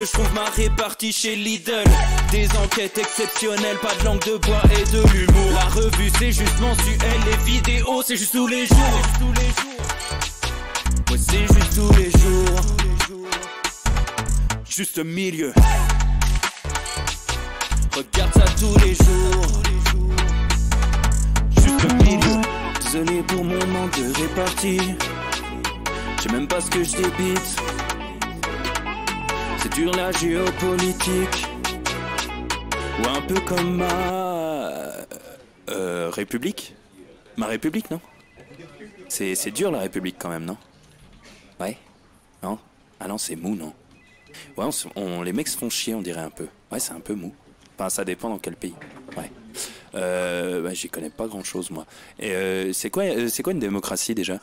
Je trouve ma répartie chez Lidl. Des enquêtes exceptionnelles, pas de langue de bois et de l'humour. La revue c'est juste mensuel, les vidéos c'est juste tous les jours. Ouais, c'est juste tous les jours. Juste milieu. Regarde ça tous les jours. Juste milieu. Désolé pour mon manque de répartie. Je sais même pas ce que je débite. C'est dur la géopolitique. Ou un peu comme ma... République. Ma République, non? C'est dur la République quand même, non? Ouais? Non? Ah non, c'est mou, non? Ouais, les mecs se font chier, on dirait un peu. Ouais, c'est un peu mou. Enfin, ça dépend dans quel pays. Ouais. Bah, j'y connais pas grand chose, moi. Et c'est quoi une démocratie déjà?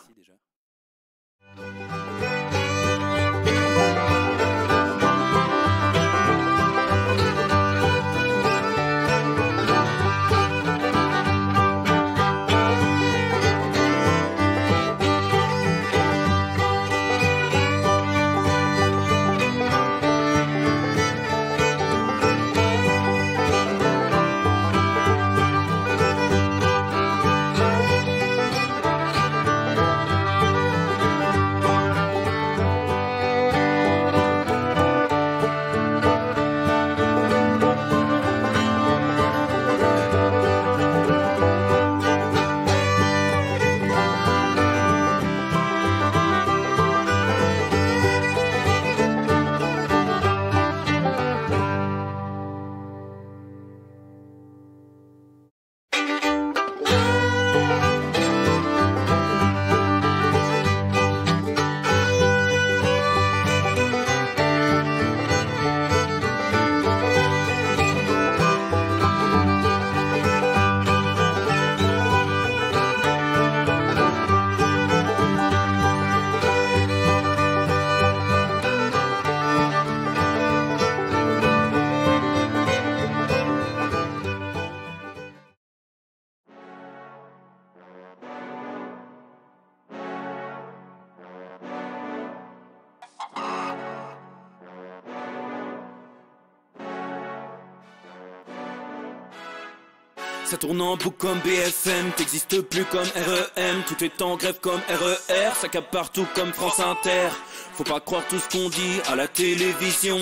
Ça tourne en boucle comme BFM, t'existes plus comme REM. Tout est en grève comme RER, ça capte partout comme France Inter. Faut pas croire tout ce qu'on dit à la télévision.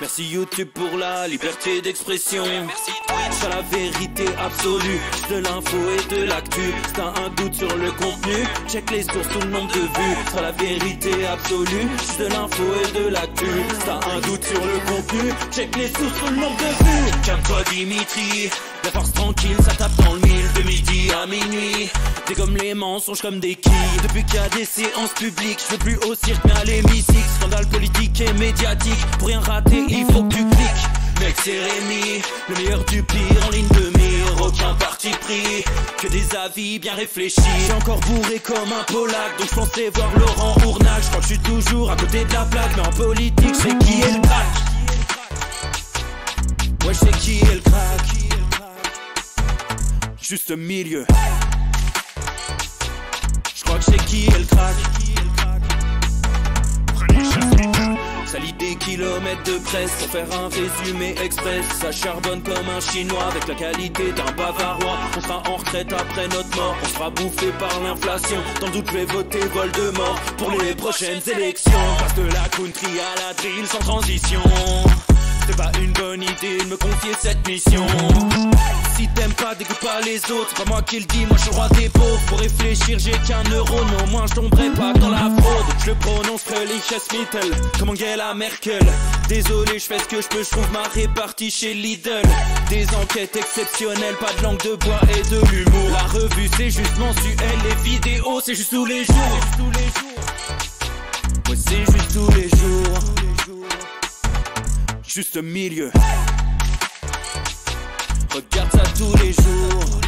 Merci YouTube pour la liberté d'expression. C'est la vérité absolue, de l'info et de l'actu. Si t'as un doute sur le contenu, check les sources ou le nombre de vues. C'est la vérité absolue, de l'info et de l'actu. Si t'as un doute sur le contenu, check les sources ou le nombre de vues. Calme-toi Dimitri, la force tranquille, ça tape dans le mille. De midi à minuit, t'es comme les mensonges comme des quilles. Depuis qu'il y a des séances publiques, je veux plus au cirque mais à l'hémicycle. Scandale politique et médiatique, pour rien rater il faut que tu cliques. Mec c'est Rémi, le meilleur du pire en ligne de mire. Aucun parti pris, que des avis bien réfléchis. J'ai encore bourré comme un Polac, donc je pensais voir Laurent Ournac. Je crois que je suis toujours à côté de la plaque, mais en politique c'est qui est le crack. Ouais je sais qui est le crack. Juste milieu. Je crois que c'est qui est le crack. Salit des kilomètres de presse pour faire un résumé express. Ça charbonne comme un chinois avec la qualité d'un bavarois. On sera en retraite après notre mort, on sera bouffé par l'inflation. Dans le doute je vais voter Voldemort pour les prochaines élections. Passe de la country à la drill sans transition. C'est pas une bonne idée de me confier cette mission. Si t'aimes pas, dégoûte pas les autres. C'est pas moi qui le dis, moi je suis le roi des pauvres. Pour réfléchir, j'ai qu'un euro, mais au moins je tomberai pas dans la fraude. Je le prononce Mittel, comme Angela Merkel. Désolé, je fais ce que je peux, je trouve ma répartie chez Lidl. Des enquêtes exceptionnelles, pas de langue de bois et de l'humour. La revue c'est juste mensuel, les vidéos c'est juste tous les jours. Ouais, c'est juste tous les jours. Juste milieu. Regarde ça tous les jours.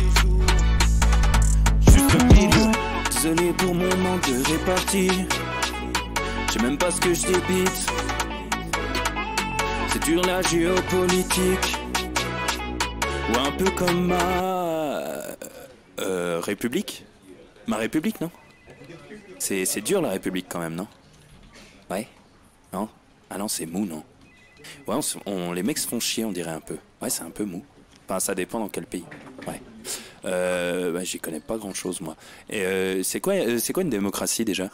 Juste milieu. Désolé pour mon manque de répartie. Je sais même pas ce que je débite. C'est dur la géopolitique. Ou un peu comme ma... République. Ma République, non? C'est dur la République quand même, non? Ouais? Non? Ah non, c'est mou, non? Ouais, les mecs se font chier, on dirait un peu. Ouais, c'est un peu mou. Enfin, ça dépend dans quel pays. Ouais. Bah, j'y connais pas grand-chose, moi. Et c'est quoi une démocratie, déjà?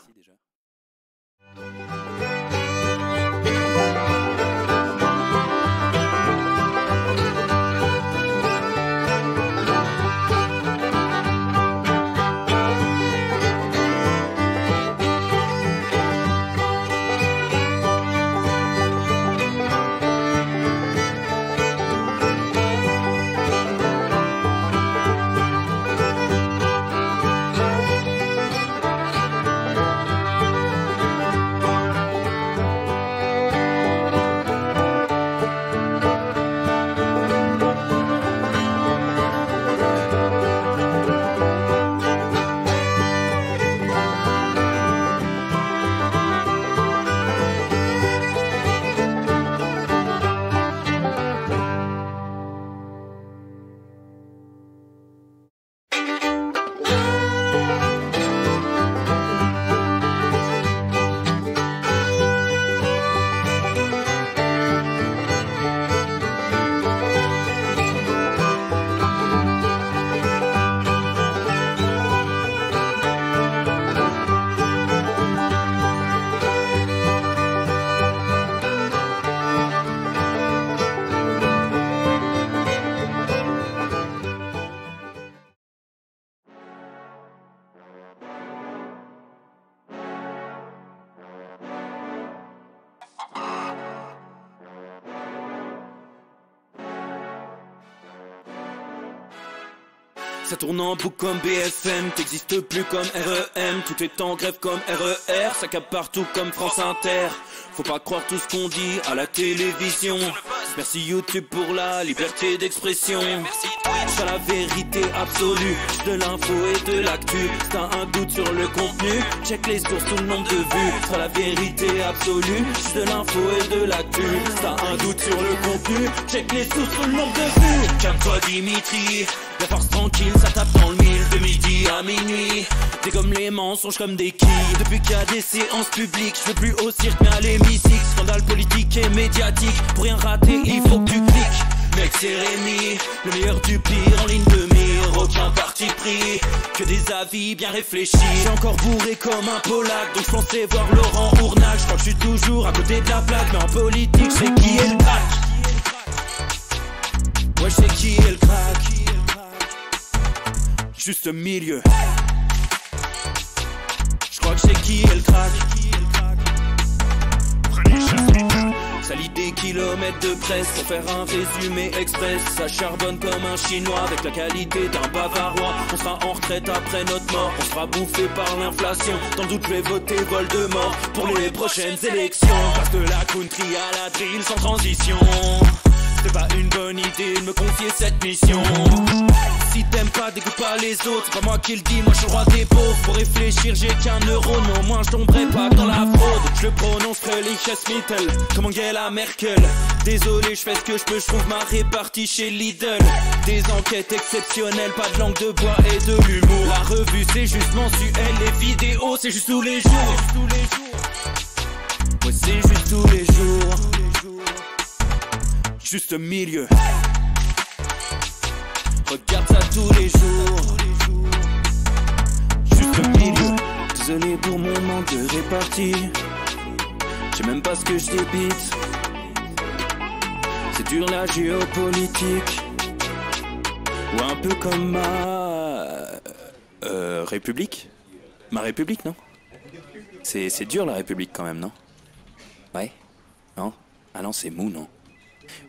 Ça tourne en boucle comme BFM, t'existes plus comme REM, tout est en grève comme RER, ça capte partout comme France Inter. Faut pas croire tout ce qu'on dit à la télévision. Merci YouTube pour la liberté d'expression. C'est la vérité absolue, de l'info et de l'actu. Si t'as un doute sur le contenu, check les sources ou le nombre de vues. C'est la vérité absolue, de l'info et de l'actu. Si t'as un doute sur le contenu, check les sources ou le nombre de vues. Calme-toi Dimitri, la force tranquille, ça tape dans le mille. De midi à minuit, t'es comme les mensonges comme des quilles. Depuis qu'il y a des séances publiques, je veux plus au cirque mais à l'hémicycle. Scandale politique et médiatique, pour rien rater il faut que tu cliques. Mec c'est Rémi, le meilleur du pire en ligne de mire. Aucun parti pris, que des avis bien réfléchis. J'ai encore bourré comme un Polac, donc je pensais voir Laurent Ournac. Je crois que je suis toujours à côté de la plaque, mais en politique c'est qui est le crack. Ouais je sais qui est le crack. Juste milieu. Je crois que c'est qui est le crack. Ça lit des kilomètres de presse pour faire un résumé express. Ça charbonne comme un chinois avec la qualité d'un bavarois. On sera en retraite après notre mort, on sera bouffé par l'inflation. Dans le doute je vais voter Voldemort pour les prochaines élections. Passe de la country à la drill sans transition. C'est pas une bonne idée de me confier cette mission. Si t'aimes pas, dégoûte pas les autres. C'est pas moi qui le dis, moi je suis le roi des pauvres. Pour réfléchir, j'ai qu'un euro, mais au moins je tomberai pas dans la fraude. Je le prononce Mittel, comme Angela Merkel. Désolé, je fais ce que je peux, je trouve ma répartie chez Lidl. Des enquêtes exceptionnelles, pas de langue de bois et de l'humour. La revue c'est juste mensuel, les vidéos c'est juste tous les jours. Ouais, c'est juste tous les jours. Juste milieu. Regarde ça tous les jours. Juste milieu. Désolé pour mon manque de répartie. Je sais même pas ce que je débite. C'est dur la géopolitique. Ou un peu comme ma République. Ma République, non? C'est dur la République quand même, non? Ouais? Non? Ah non, c'est mou, non?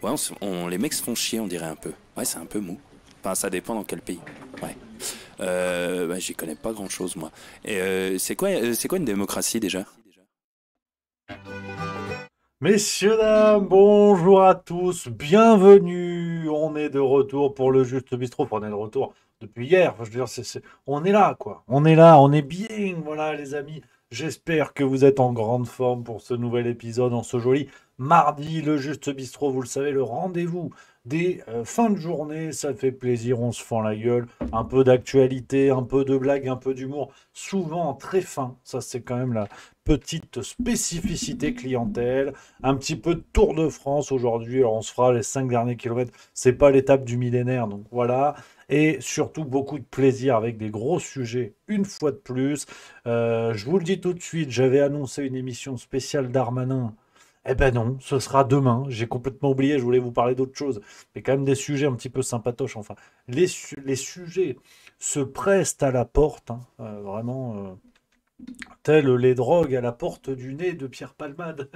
Ouais, les mecs se font chier, on dirait un peu. Ouais, c'est un peu mou. Enfin, ça dépend dans quel pays. Ouais. Bah, j'y connais pas grand-chose, moi. Et c'est quoi une démocratie, déjà? Messieurs, dames, bonjour à tous, bienvenue. On est de retour pour le Juste Bistrot. Enfin, on est de retour depuis hier. Enfin, je veux dire, on est là, quoi. On est là, on est bien. Voilà, les amis. J'espère que vous êtes en grande forme pour ce nouvel épisode en ce joli mardi. Le Juste Bistrot, vous le savez, le rendez-vous des fins de journée. Ça fait plaisir, on se fend la gueule. Un peu d'actualité, un peu de blague, un peu d'humour. Souvent très fin. Ça, c'est quand même la petite spécificité clientèle, un petit peu de Tour de France aujourd'hui. Alors, on se fera les 5 derniers kilomètres. C'est pas l'étape du millénaire, donc voilà. Et surtout beaucoup de plaisir avec des gros sujets une fois de plus. Je vous le dis tout de suite, j'avais annoncé une émission spéciale Darmanin. Eh ben non, ce sera demain. J'ai complètement oublié, je voulais vous parler d'autre chose. Mais quand même des sujets un petit peu sympatoches. Enfin, les sujets se pressent à la porte, hein, vraiment, tels les drogues à la porte du nez de Pierre Palmade.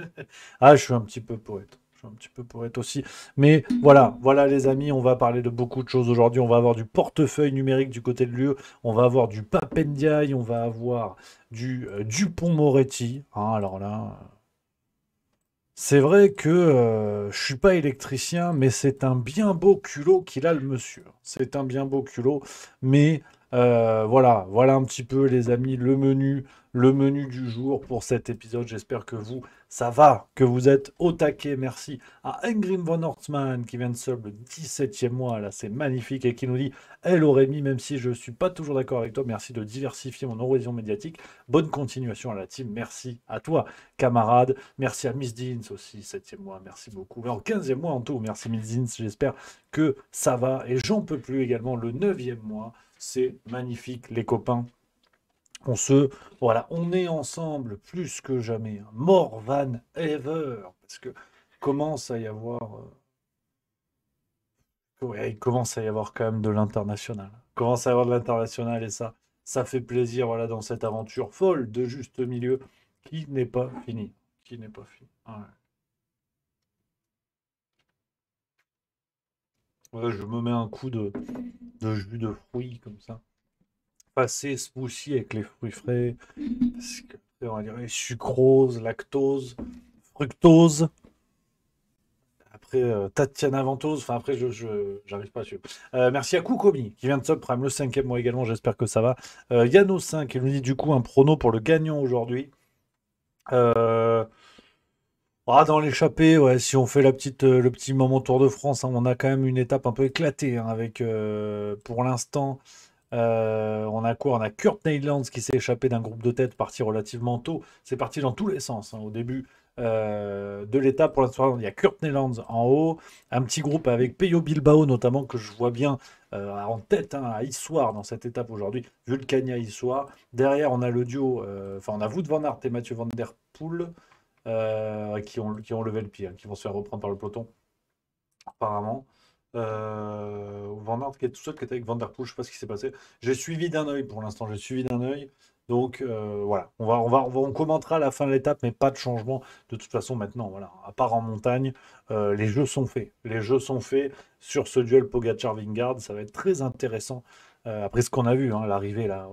Ah, je suis un petit peu poète. Je suis un petit peu poète aussi. Mais voilà, voilà les amis, on va parler de beaucoup de choses aujourd'hui. On va avoir du portefeuille numérique du côté de l'UE. On va avoir du Papendiaï. On va avoir du Dupont-Moretti. Hein, alors là, c'est vrai que je suis pas électricien, mais c'est un bien beau culot qu'il a le monsieur. C'est un bien beau culot, mais voilà, voilà un petit peu les amis le menu du jour pour cet épisode. J'espère que vous, ça va, que vous êtes au taquet. Merci à Ingrid von Horstmann qui vient de sub le 17e mois, là c'est magnifique, et qui nous dit, elle aurait mis, même si je suis pas toujours d'accord avec toi, merci de diversifier mon horizon médiatique. Bonne continuation à la team, merci à toi camarade. Merci à Miss Deans aussi, 7e mois, merci beaucoup. Mais en 15e mois en tout, merci Miss Deans, j'espère que ça va. Et j'en peux plus également, le 9e mois, c'est magnifique les copains. Voilà, on est ensemble plus que jamais. Hein. More than ever. Parce que commence à y avoir, ouais, il commence à y avoir quand même de l'international. Il commence à y avoir de l'international et ça fait plaisir, voilà, dans cette aventure folle de juste milieu qui n'est pas finie. Qui n'est pas finie. Ouais. Ouais, je me mets un coup de jus de fruits comme ça. Passer smoothie avec les fruits frais. Parce que, on va dire sucrose, lactose, fructose. Après, Tatiana Ventose. Enfin, après, j'arrive pas à suivre. Merci à Koukomi qui vient de subprime le 5e mois également. J'espère que ça va. Yano 5, il nous dit du coup un prono pour le gagnant aujourd'hui. Dans l'échappée, ouais, si on fait le petit moment Tour de France, hein, on a quand même une étape un peu éclatée hein, avec, pour l'instant, on a quoi? On a Kurt Neylands qui s'est échappé d'un groupe de tête parti relativement tôt. C'est parti dans tous les sens hein, au début de l'étape. Pour l'instant, il y a Kurt Neylands en haut, un petit groupe avec Peyo Bilbao notamment que je vois bien en tête hein, à Issoire dans cette étape aujourd'hui. Vulcania Issoire. Derrière, on a le duo, enfin on a Wout van Aert et Mathieu Van Der Poel qui ont levé le pied, hein, qui vont se faire reprendre par le peloton, apparemment. Van Aert qui est tout seul, qui était avec Van Der Poel, je sais pas ce qui s'est passé. J'ai suivi d'un œil pour l'instant, j'ai suivi d'un œil. Donc voilà, on commentera à la fin de l'étape, mais pas de changement. De toute façon, maintenant, voilà, à part en montagne, les jeux sont faits. Les jeux sont faits sur ce duel Pogacar-Vingard. Ça va être très intéressant. Après ce qu'on a vu, hein, l'arrivée là.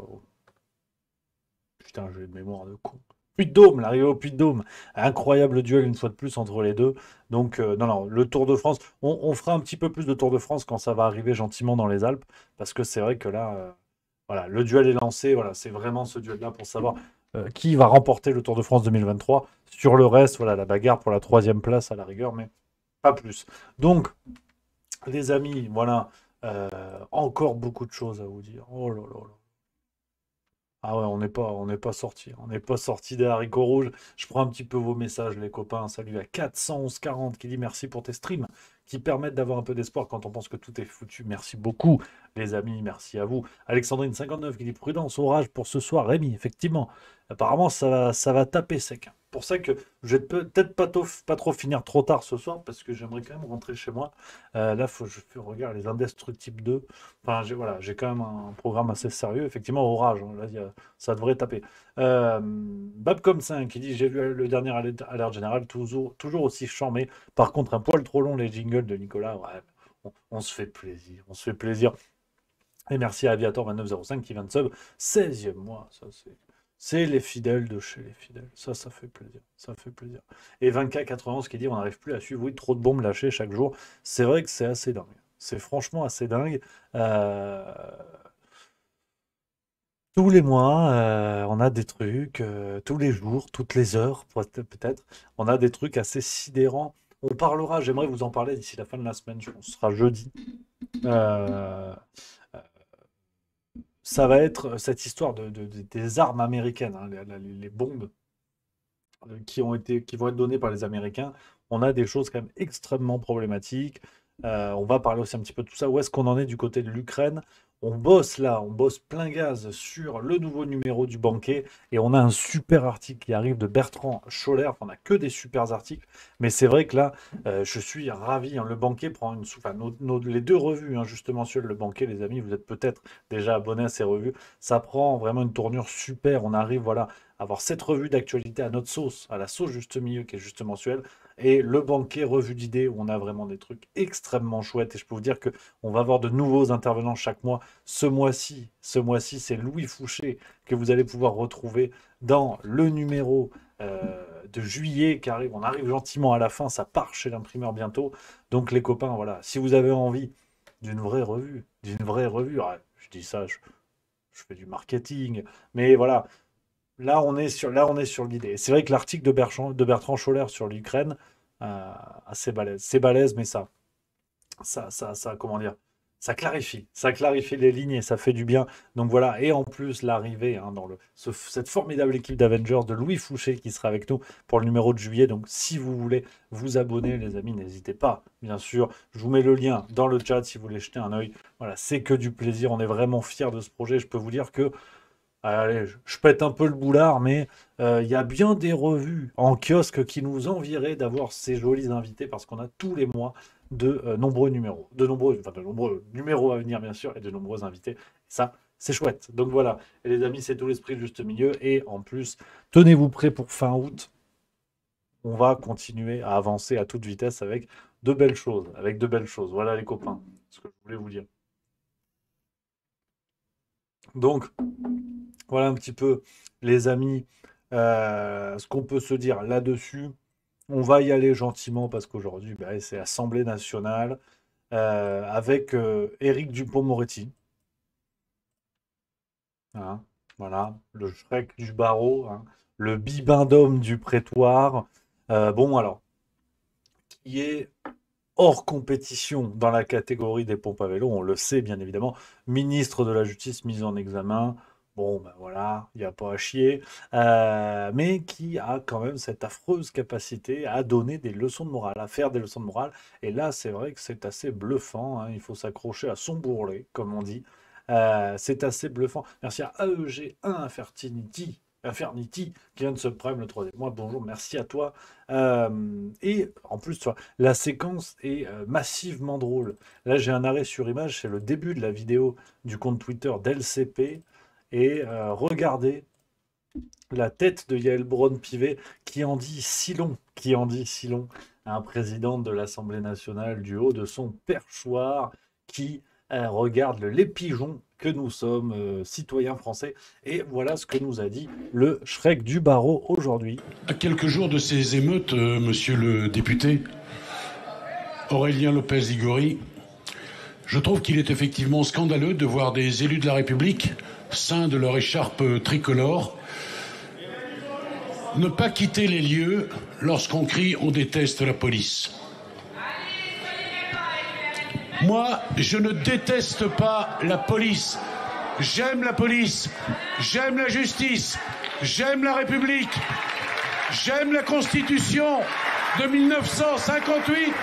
Putain, j'ai une mémoire de con. Puy-de-Dôme, l'arrivée au Puy-de-Dôme. Incroyable duel une fois de plus entre les deux. Donc, non, non, le Tour de France, on fera un petit peu plus de Tour de France quand ça va arriver gentiment dans les Alpes, parce que c'est vrai que là, voilà, le duel est lancé. Voilà, c'est vraiment ce duel-là pour savoir qui va remporter le Tour de France 2023. Sur le reste, voilà, la bagarre pour la 3e place à la rigueur, mais pas plus. Donc, les amis, voilà, encore beaucoup de choses à vous dire. Oh là là là. Ah ouais, on n'est pas sorti. On n'est pas sorti des haricots rouges. Je prends un petit peu vos messages, les copains. Salut à 41140 qui dit merci pour tes streams qui permettent d'avoir un peu d'espoir quand on pense que tout est foutu. Merci beaucoup, les amis. Merci à vous. Alexandrine59 qui dit prudence, orage pour ce soir. Rémi, effectivement. Apparemment, ça va taper sec. Hein. Pour ça que je vais peut-être pas trop finir trop tard ce soir parce que j'aimerais quand même rentrer chez moi. Là, je regarde les Indestructibles 2. Enfin, voilà, j'ai quand même un programme assez sérieux. Effectivement, orage, hein, là, ça devrait taper. Babcom5 qui dit j'ai vu le dernier alerte générale, toujours aussi charmé. Par contre, un poil trop long les jingles de Nicolas. Ouais, on se fait plaisir. On se fait plaisir. Et merci à Aviator2905 qui vient de sub 16e mois. Ça, c'est les fidèles de chez les fidèles. Ça fait plaisir. Ça fait plaisir. Et 20K91 qui dit on n'arrive plus à suivre. Oui, trop de bombes lâchées chaque jour. C'est vrai que c'est assez dingue. C'est franchement assez dingue. Tous les mois, on a des trucs, tous les jours, toutes les heures, peut-être, on a des trucs assez sidérants. On parlera, j'aimerais vous en parler d'ici la fin de la semaine, je pense, ce sera jeudi. Euh, Ça va être cette histoire des armes américaines, hein, les bombes qui vont être données par les Américains, on a des choses quand même extrêmement problématiques. On va parler aussi un petit peu de tout ça. Où est-ce qu'on en est du côté de l'Ukraine? On bosse là, on bosse plein gaz sur le nouveau numéro du banquet et on a un super article qui arrive de Bertrand Scholler. Enfin, on n'a que des super articles, mais c'est vrai que là, je suis ravi, hein. Le banquet prend enfin, les deux revues, hein, justement sur le banquet, les amis, vous êtes peut-être déjà abonnés à ces revues. Ça prend vraiment une tournure super. On arrive, voilà, à avoir cette revue d'actualité à notre sauce, à la sauce juste milieu qui est juste mensuelle, et le banquet revue d'idées où on a vraiment des trucs extrêmement chouettes. Et je peux vous dire que on va avoir de nouveaux intervenants chaque mois. Ce mois-ci, c'est Louis Fouché que vous allez pouvoir retrouver dans le numéro de juillet qui arrive. On arrive gentiment à la fin, ça part chez l'imprimeur bientôt. Donc les copains, voilà, si vous avez envie d'une vraie revue, ah, je dis ça, je fais du marketing, mais voilà, là, on est sur l'idée. C'est vrai que l'article de Bertrand Scholler sur l'Ukraine, assez balèze. C'est balèze, mais comment dire, ça clarifie les lignes et ça fait du bien. Donc voilà, et en plus l'arrivée, hein, dans cette formidable équipe d'Avengers de Louis Fouché qui sera avec nous pour le numéro de juillet. Donc si vous voulez vous abonner, les amis, n'hésitez pas. Bien sûr, je vous mets le lien dans le chat si vous voulez jeter un œil. Voilà, c'est que du plaisir. On est vraiment fiers de ce projet. Je peux vous dire que allez, je pète un peu le boulard, mais il y a bien des revues en kiosque qui nous envieraient d'avoir ces jolis invités parce qu'on a tous les mois de nombreux numéros, de nombreux numéros à venir bien sûr et de nombreux invités. Ça, c'est chouette. Donc voilà, et les amis, c'est tout l'esprit de juste milieu. Et en plus, tenez-vous prêts pour fin août. On va continuer à avancer à toute vitesse avec de belles choses, Voilà les copains, ce que je voulais vous dire. Donc, voilà un petit peu, les amis, ce qu'on peut se dire là-dessus. On va y aller gentiment parce qu'aujourd'hui, bah, c'est Assemblée nationale avec Éric Dupond-Moretti. Hein, voilà, le Shrek du barreau, hein, le bibendum du prétoire. Bon, alors, qui est hors compétition dans la catégorie des pompes à vélo, on le sait bien évidemment, ministre de la Justice mis en examen, bon ben voilà, il n'y a pas à chier, mais qui a quand même cette affreuse capacité à donner des leçons de morale, à faire des leçons de morale, et là c'est vrai que c'est assez bluffant, hein, il faut s'accrocher à son bourrelet, comme on dit. C'est assez bluffant. Merci à AEG1 Infernity qui vient de se prendre le troisième mois. Bonjour, merci à toi. Et en plus, tu vois, la séquence est massivement drôle. Là, j'ai un arrêt sur image, c'est le début de la vidéo du compte Twitter d'LCP. Et regardez la tête de Yael Braun-Pivet qui en dit si long, à un président de l'Assemblée nationale du haut de son perchoir qui regarde les pigeons que nous sommes, citoyens français. Et voilà ce que nous a dit le Shrek du barreau aujourd'hui. À quelques jours de ces émeutes, monsieur le député Aurélien Lopez-Igori, je trouve qu'il est effectivement scandaleux de voir des élus de la République, ceints de leur écharpe tricolore, ne pas quitter les lieux lorsqu'on crie « on déteste la police ». Moi, je ne déteste pas la police. J'aime la police, j'aime la justice, j'aime la République, j'aime la Constitution de 1958.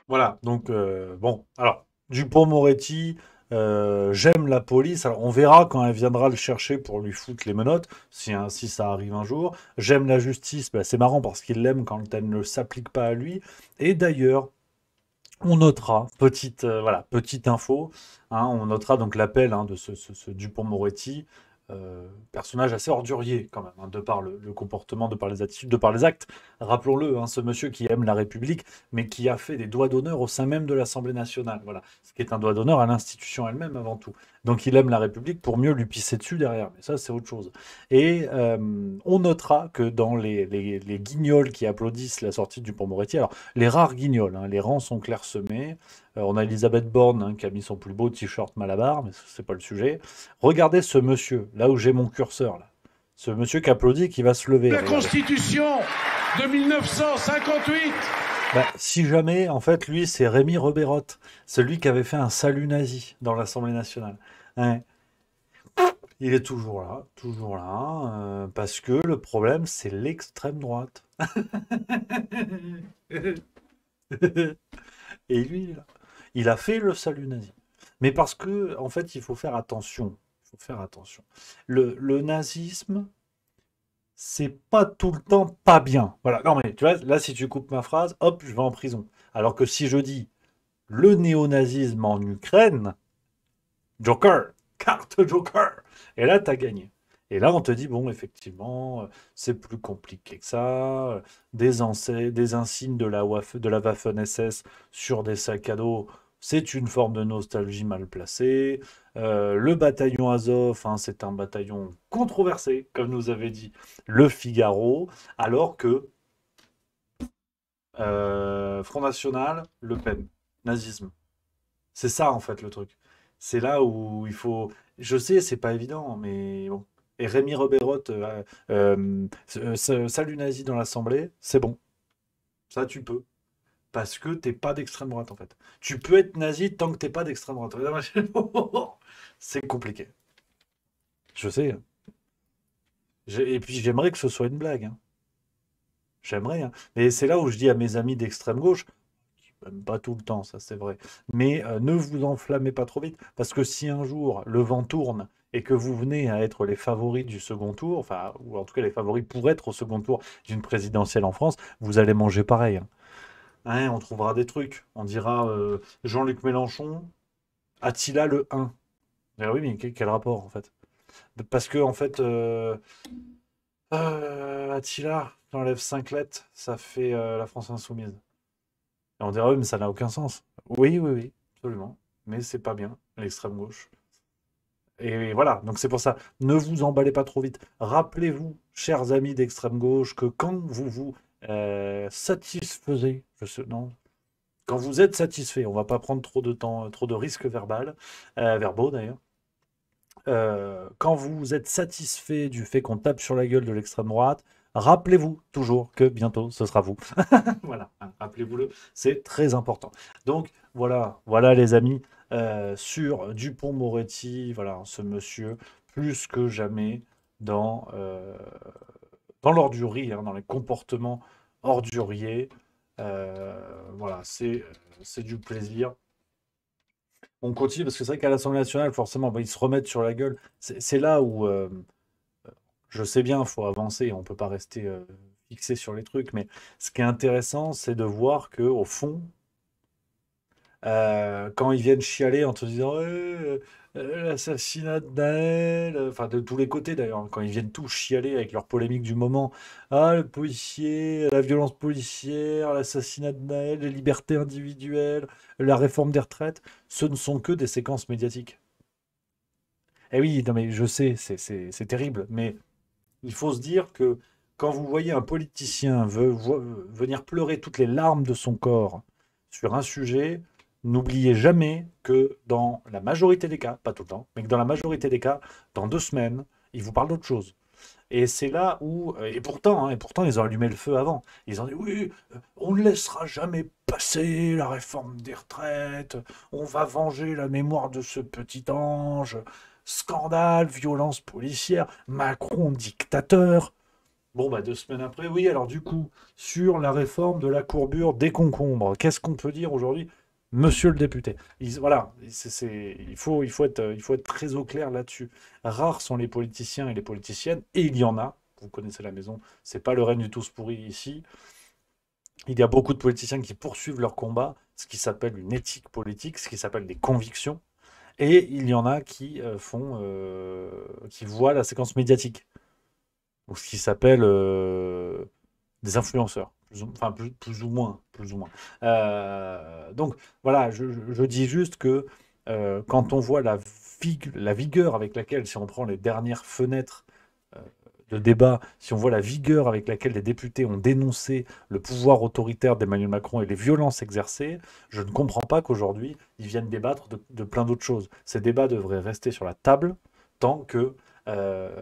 Voilà, donc bon, alors Dupond-Moretti, j'aime la police. Alors on verra quand elle viendra le chercher pour lui foutre les menottes, si ça arrive un jour. J'aime la justice, bah, c'est marrant parce qu'il l'aime quand elle ne s'applique pas à lui. Et d'ailleurs, on notera, petite info, hein, on notera donc l'appel, hein, de ce Dupond-Moretti, personnage assez ordurier quand même, hein, de par le comportement, de par les attitudes, de par les actes. Rappelons-le, hein, ce monsieur qui aime la République, mais qui a fait des doigts d'honneur au sein même de l'Assemblée nationale. Voilà, ce qui est un doigt d'honneur à l'institution elle-même avant tout. Donc il aime la République pour mieux lui pisser dessus derrière, mais ça c'est autre chose. Et on notera que dans les guignols qui applaudissent la sortie du Dupond-Moretti, alors les rares guignols, hein, les rangs sont clairsemés. On a Elisabeth Borne, hein, qui a mis son plus beau t-shirt Malabar, mais c'est pas le sujet. Regardez ce monsieur, là où j'ai mon curseur, là. Ce monsieur qui applaudit et qui va se lever. La regardez. Constitution de 1958. Bah, si jamais, en fait, lui, c'est Rémi Rebeyrotte, celui qui avait fait un salut nazi dans l'Assemblée nationale. Hein. Il est toujours là, parce que le problème, c'est l'extrême droite. Et lui, il est là. Il a fait le salut nazi. Mais parce que, en fait, il faut faire attention. Il faut faire attention. Le nazisme, c'est pas tout le temps pas bien. Voilà. Non, mais tu vois, là, si tu coupes ma phrase, hop, je vais en prison. Alors que si je dis le néonazisme en Ukraine, Joker, carte Joker. Et là, t'as gagné. Et là, on te dit, bon, effectivement, c'est plus compliqué que ça. Des insignes de la Waffen-SS sur des sacs à dos, c'est une forme de nostalgie mal placée. Le bataillon Azov, hein, c'est un bataillon controversé, comme nous avait dit le Figaro, alors que Front National, Le Pen, nazisme. C'est ça, en fait, le truc. C'est là où il faut. Je sais, c'est pas évident, mais bon. Et Rémi Rebeyrotte, salut nazi dans l'Assemblée, c'est bon. Ça, tu peux. Parce que t'es pas d'extrême droite, en fait. Tu peux être nazi tant que t'es pas d'extrême droite. C'est compliqué. Je sais, hein. Et puis, j'aimerais que ce soit une blague, hein. J'aimerais, hein. Mais c'est là où je dis à mes amis d'extrême gauche, même pas tout le temps, ça c'est vrai. Mais ne vous enflammez pas trop vite, parce que si un jour le vent tourne et que vous venez à être les favoris du second tour, enfin, ou en tout cas les favoris pour être au second tour d'une présidentielle en France, vous allez manger pareil, hein. Hein, on trouvera des trucs. On dira Jean-Luc Mélenchon, Attila le 1. Ah oui, mais quel rapport en fait? Parce que en fait, Attila, t'enlèves 5 lettres, ça fait la France insoumise. Et on dirait, oui, mais ça n'a aucun sens. Oui, oui, oui, absolument. Mais c'est pas bien, l'extrême gauche. Et voilà, donc c'est pour ça, ne vous emballez pas trop vite. Rappelez-vous, chers amis d'extrême gauche, que quand vous vous satisfaisez, non, quand vous êtes satisfait, on va pas prendre trop de temps, trop de risques verbaux d'ailleurs. Quand vous êtes satisfait du fait qu'on tape sur la gueule de l'extrême droite, rappelez-vous toujours que bientôt ce sera vous. Voilà, hein, rappelez-vous-le, c'est très important. Donc voilà les amis, sur Dupond-Moretti, voilà, ce monsieur, plus que jamais dans l'ordurie, hein, dans les comportements orduriers. Voilà, c'est du plaisir. On continue parce que c'est vrai qu'à l'Assemblée nationale, forcément, bah, ils se remettent sur la gueule. C'est là où je sais bien, il faut avancer, on ne peut pas rester fixé sur les trucs, mais ce qui est intéressant, c'est de voir que au fond, quand ils viennent chialer en te disant ouais, l'assassinat de Naël, enfin de tous les côtés d'ailleurs, hein, quand ils viennent tous chialer avec leur polémique du moment, ah le policier, la violence policière, l'assassinat de Naël, les libertés individuelles, la réforme des retraites, ce ne sont que des séquences médiatiques. Eh oui, non mais je sais, c'est terrible, mais il faut se dire que quand vous voyez un politicien venir pleurer toutes les larmes de son corps sur un sujet, n'oubliez jamais que dans la majorité des cas, pas tout le temps, mais que dans la majorité des cas, dans 2 semaines, il vous parle d'autre chose. Et c'est là où, et pourtant, ils ont allumé le feu avant. Ils ont dit oui, on ne laissera jamais passer la réforme des retraites, on va venger la mémoire de ce petit ange, scandale, violence policière, Macron dictateur. Bon, bah 2 semaines après, oui, alors du coup, sur la réforme de la courbure des concombres, qu'est-ce qu'on peut dire aujourd'hui? Monsieur le député. Voilà, il faut être très au clair là-dessus. Rares sont les politiciens et les politiciennes, et il y en a, vous connaissez la maison, c'est pas le règne du tous pourri ici. Il y a beaucoup de politiciens qui poursuivent leur combat, ce qui s'appelle une éthique politique, ce qui s'appelle des convictions, et il y en a qui qui voient la séquence médiatique, ou ce qui s'appelle des influenceurs, plus ou moins. Donc voilà, je dis juste que quand on voit la vigueur avec laquelle, si on prend les dernières fenêtres euh, de débat, si on voit la vigueur avec laquelle les députés ont dénoncé le pouvoir autoritaire d'Emmanuel Macron et les violences exercées, je ne comprends pas qu'aujourd'hui, ils viennent débattre de plein d'autres choses. Ces débats devraient rester sur la table tant que, euh,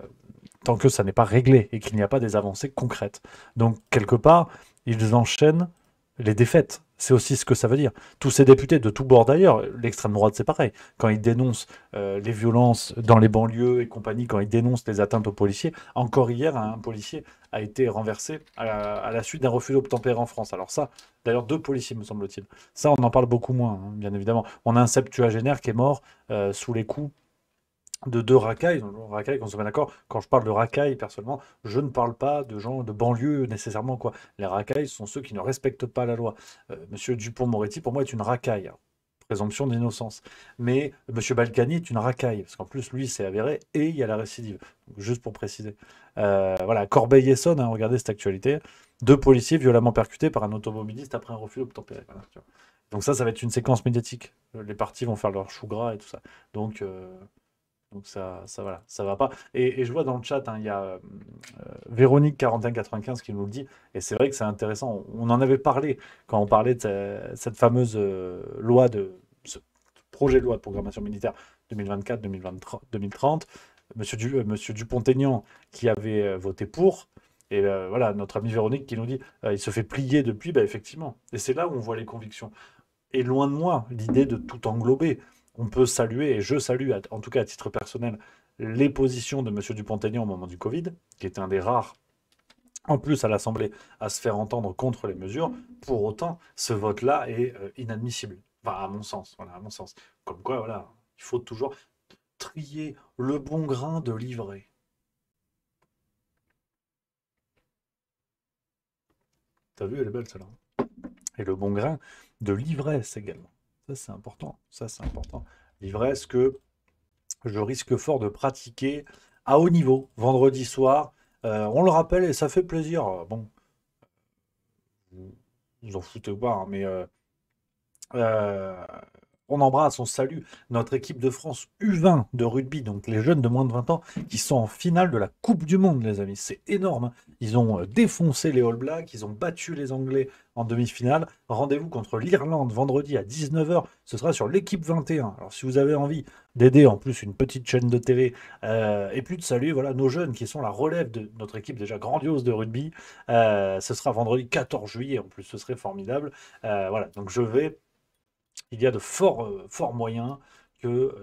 tant que ça n'est pas réglé et qu'il n'y a pas des avancées concrètes. Donc, quelque part, ils enchaînent les défaites. C'est aussi ce que ça veut dire. Tous ces députés de tous bords d'ailleurs, l'extrême droite c'est pareil, quand ils dénoncent les violences dans les banlieues et compagnie, quand ils dénoncent les atteintes aux policiers, encore hier un policier a été renversé à la suite d'un refus d'obtempérer en France. Alors ça, d'ailleurs 2 policiers me semble-t-il. Ça on en parle beaucoup moins, hein, bien évidemment. On a un septuagénaire qui est mort sous les coups de 2 racailles. Donc, racailles, qu'on se met d'accord. Quand je parle de racailles, personnellement, je ne parle pas de gens de banlieue nécessairement, quoi. Les racailles sont ceux qui ne respectent pas la loi. Monsieur Dupond-Moretti, pour moi, est une racaille. Alors, présomption d'innocence. Mais Monsieur Balkany est une racaille, parce qu'en plus, lui, c'est avéré, et il y a la récidive. Donc, juste pour préciser. Voilà, Corbeil-Essonnes, hein, regardez cette actualité. 2 policiers violemment percutés par un automobiliste après un refus d'obtempérer. Voilà, tu vois. Donc ça va être une séquence médiatique. Les partis vont faire leur chou gras et tout ça. Donc voilà, ça va pas. Et je vois dans le chat, hein, il y a Véronique 4195 qui nous le dit, et c'est vrai que c'est intéressant. On en avait parlé quand on parlait de cette fameuse ce projet de loi de programmation militaire 2024-2030. Monsieur Dupont-Aignan qui avait voté pour, et voilà, notre ami Véronique qui nous dit, il se fait plier depuis, bah, effectivement. Et c'est là où on voit les convictions. Et loin de moi l'idée de tout englober. On peut saluer, et je salue, en tout cas à titre personnel, les positions de M. Dupont-Aignan au moment du Covid, qui était un des rares, en plus à l'Assemblée, à se faire entendre contre les mesures. Pour autant, ce vote-là est inadmissible. Enfin, à mon sens. Voilà, à mon sens. Comme quoi, voilà, il faut toujours trier le bon grain de l'ivraie. T'as vu, elle est belle celle-là. Et le bon grain de l'ivresse également. Ça, c'est important. Ça, c'est important. L'ivresse que je risque fort de pratiquer à haut niveau, vendredi soir. On le rappelle et ça fait plaisir. Bon, vous vous en foutez pas, hein, mais euh, on embrasse, on salue notre équipe de France U20 de rugby, donc les jeunes de moins de 20 ans qui sont en finale de la Coupe du Monde, les amis. C'est énorme, hein. Ils ont défoncé les All Blacks, ils ont battu les Anglais en demi-finale. Rendez-vous contre l'Irlande vendredi à 19h. Ce sera sur l'équipe 21. Alors si vous avez envie d'aider en plus une petite chaîne de TV et puis de saluer voilà, nos jeunes qui sont la relève de notre équipe déjà grandiose de rugby, ce sera vendredi 14 juillet en plus, ce serait formidable. Voilà, donc il y a de forts moyens que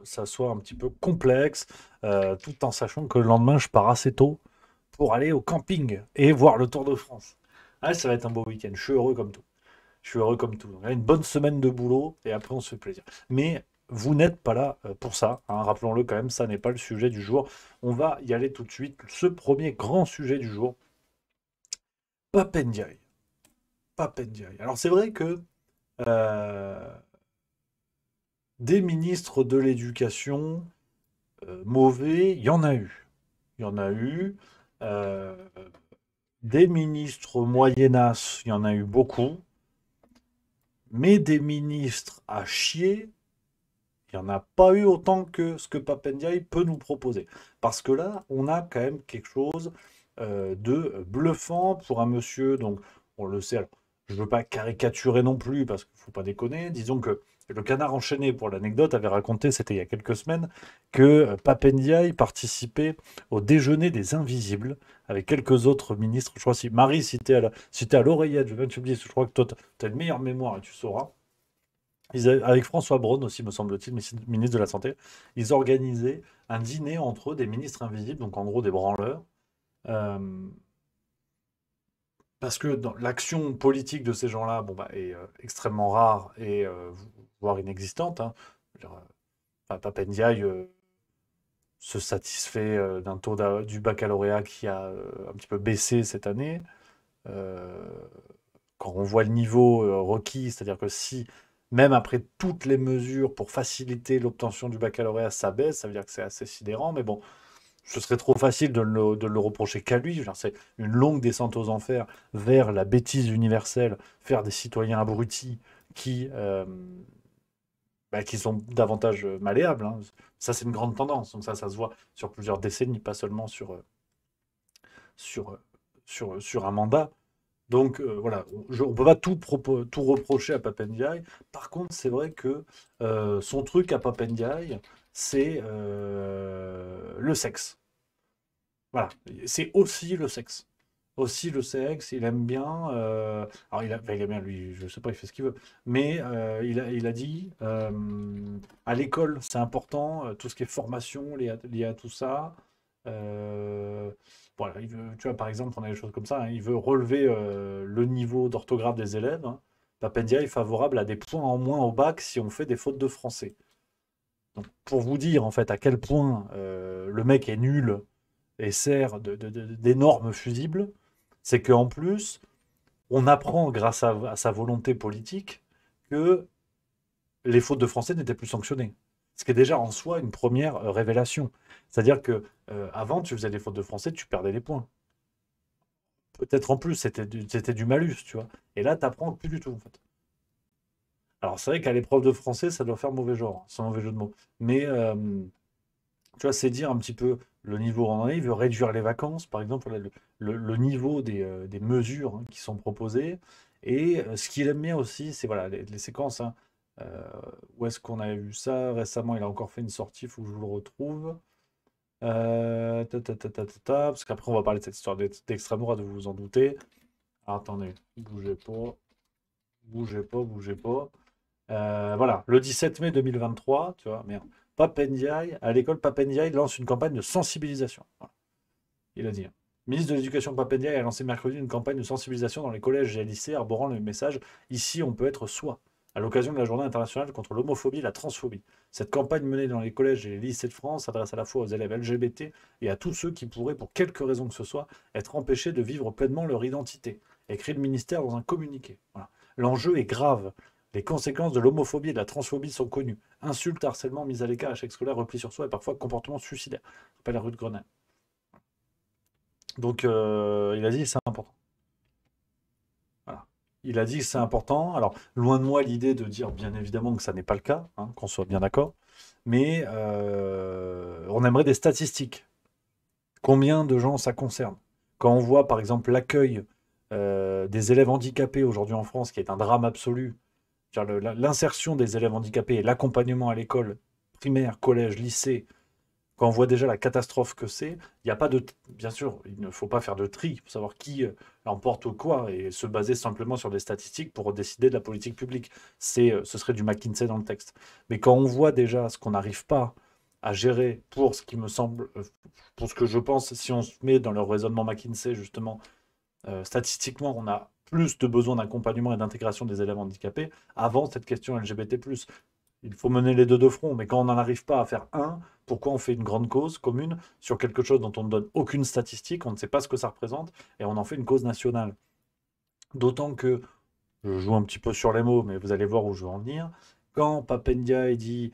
ça soit un petit peu complexe, tout en sachant que le lendemain, je pars assez tôt pour aller au camping et voir le Tour de France. Ah, ça va être un beau week-end. Je suis heureux comme tout. Je suis heureux comme tout. Donc, une bonne semaine de boulot et après, on se fait plaisir. Mais vous n'êtes pas là pour ça, hein, rappelons-le quand même, ça n'est pas le sujet du jour. On va y aller tout de suite. Ce premier grand sujet du jour, Pape Ndiaye. Pape Ndiaye. Alors, c'est vrai que des ministres de l'éducation mauvais, il y en a eu. Il y en a eu. Euh, des ministres moyennas, il y en a eu beaucoup. Mais des ministres à chier, il n'y en a pas eu autant que ce que Pape Ndiaye peut nous proposer. Parce que là, on a quand même quelque chose de bluffant pour un monsieur, donc on le sait, alors, je ne veux pas caricaturer non plus, parce qu'il ne faut pas déconner, disons que le Canard enchaîné, pour l'anecdote, avait raconté, c'était il y a quelques semaines, que Pape Ndiaye participait au déjeuner des invisibles avec quelques autres ministres. Je crois si Marie, si t'es à l'oreillette, je vais bien te dire, je crois que toi, tu as une meilleure mémoire et tu sauras. Avec François Braun aussi, me semble-t-il, ministre de la Santé, ils organisaient un dîner entre eux, des ministres invisibles, donc en gros des branleurs. Euh, Parce que dans l'action politique de ces gens-là bon, bah, est extrêmement rare et voire inexistante, hein. Je veux dire, Pape Ndiaye se satisfait d'un taux du baccalauréat qui a un petit peu baissé cette année. Euh, Quand on voit le niveau requis, c'est-à-dire que si, même après toutes les mesures pour faciliter l'obtention du baccalauréat, ça baisse, ça veut dire que c'est assez sidérant, mais bon, ce serait trop facile de le reprocher qu'à lui. Je veux dire, c'est une longue descente aux enfers vers la bêtise universelle, faire des citoyens abrutis qui, qui sont davantage malléables, hein. Ça, c'est une grande tendance. Donc ça se voit sur plusieurs décennies, pas seulement sur, euh, sur un mandat. Donc voilà, on ne peut pas tout reprocher à Pape Ndiaye. Par contre, c'est vrai que son truc à Pape Ndiaye, c'est le sexe. Voilà, c'est aussi le sexe. aussi le sexe, il aime bien. Alors, enfin, il aime bien, lui, je sais pas, il fait ce qu'il veut. Mais il a dit à l'école, c'est important, tout ce qui est formation lié à tout ça. Euh, voilà, tu vois, par exemple, on a des choses comme ça, hein, il veut relever le niveau d'orthographe des élèves. Hein. Papendia est favorable à des points en moins au bac si on fait des fautes de français. Donc, pour vous dire en fait à quel point le mec est nul et sert d'énormes fusibles, c'est qu'en plus, on apprend grâce à sa volonté politique que les fautes de français n'étaient plus sanctionnées. Ce qui est déjà en soi une première révélation. C'est-à-dire que avant, tu faisais des fautes de français, tu perdais les points. Peut-être en plus, c'était du malus, tu vois. Et là, tu apprends plus du tout, en fait. Alors, c'est vrai qu'à l'épreuve de français, ça doit faire mauvais genre, sans mauvais jeu de mots. Mais tu vois, c'est dire un petit peu le niveau où on en est. Il veut réduire les vacances, par exemple, le niveau des mesures hein, qui sont proposées. Et ce qu'il aime bien aussi, c'est voilà, les séquences. Hein. Euh, où est-ce qu'on a vu ça récemment? Il a encore fait une sortie, il faut que je vous le retrouve. Parce qu'après, on va parler de cette histoire d'extrême droite, vous vous en doutez. Alors, attendez, bougez pas, bougez pas, bougez pas. Voilà, le 17 mai 2023, tu vois, merde. Papendiaï, à l'école Papendiaï lance une campagne de sensibilisation. Voilà. Il a dit. Ministre de l'Éducation Papendiaï a lancé mercredi une campagne de sensibilisation dans les collèges et lycées arborant le message "Ici, on peut être soi", à l'occasion de la Journée internationale contre l'homophobie et la transphobie. Cette campagne menée dans les collèges et les lycées de France s'adresse à la fois aux élèves LGBT et à tous ceux qui pourraient, pour quelque raison que ce soit, être empêchés de vivre pleinement leur identité, écrit le ministère dans un communiqué. Voilà. L'enjeu est grave. Les conséquences de l'homophobie et de la transphobie sont connues. Insultes, harcèlement, mise à l'écart, échec scolaire, repli sur soi et parfois comportement suicidaire. Rappelle la rue de Grenelle. Donc, il a dit que c'est important. Voilà. Il a dit que c'est important. Alors, loin de moi l'idée de dire bien évidemment que ça n'est pas le cas, hein, qu'on soit bien d'accord. Mais on aimerait des statistiques. Combien de gens ça concerne? Quand on voit par exemple l'accueil des élèves handicapés aujourd'hui en France, qui est un drame absolu, l'insertion des élèves handicapés et l'accompagnement à l'école, primaire, collège, lycée, quand on voit déjà la catastrophe que c'est, il n'y a pas de. Bien sûr, il ne faut pas faire de tri pour savoir qui emporte quoi et se baser simplement sur des statistiques pour décider de la politique publique. Ce serait du McKinsey dans le texte. Mais quand on voit déjà ce qu'on n'arrive pas à gérer pour ce qui me semble, pour ce que je pense, si on se met dans le raisonnement McKinsey, justement, statistiquement, on a plus de besoins d'accompagnement et d'intégration des élèves handicapés avant cette question LGBT+. Il faut mener les deux de front, mais quand on n'en arrive pas à faire un, pourquoi on fait une grande cause commune sur quelque chose dont on ne donne aucune statistique, on ne sait pas ce que ça représente, et on en fait une cause nationale. D'autant que, je joue un petit peu sur les mots, mais vous allez voir où je veux en venir, quand Papendia dit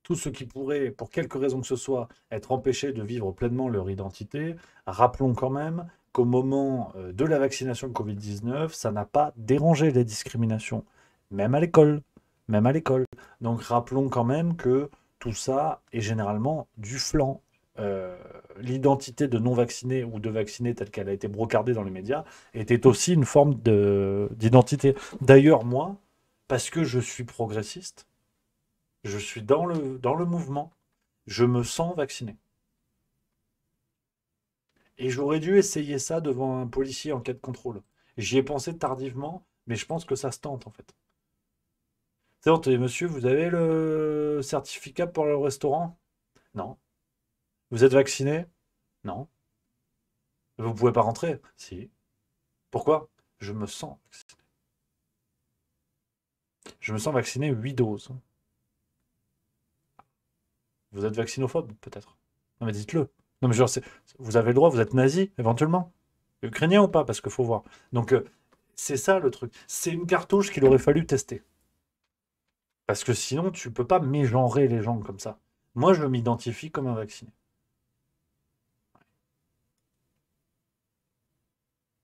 tous ceux qui pourraient, pour quelque raison que ce soit, être empêchés de vivre pleinement leur identité, rappelons quand même qu'au moment de la vaccination de Covid-19, ça n'a pas dérangé les discriminations, même à l'école. Même à l'école. Donc rappelons quand même que tout ça est généralement du flanc. L'identité de non-vacciné ou de vacciné telle qu'elle a été brocardée dans les médias était aussi une forme d'identité. D'ailleurs, moi, parce que je suis progressiste, je suis dans le mouvement, je me sens vacciné. Et j'aurais dû essayer ça devant un policier en cas de contrôle. J'y ai pensé tardivement, mais je pense que ça se tente en fait. C'est bon, monsieur, vous avez le certificat pour le restaurant? Non. Vous êtes vacciné? Non. Vous pouvez pas rentrer? Si. Pourquoi? Je me sens vacciné. Je me sens vacciné 8 doses. Vous êtes vaccinophobe, peut-être? Non, mais dites-le. Non, mais genre, vous avez le droit, vous êtes nazi, éventuellement. Ukrainien ou pas? Parce qu'il faut voir. Donc, c'est ça le truc. C'est une cartouche qu'il aurait fallu tester. Parce que sinon, tu peux pas mégenrer les gens comme ça. Moi, je m'identifie comme un vacciné.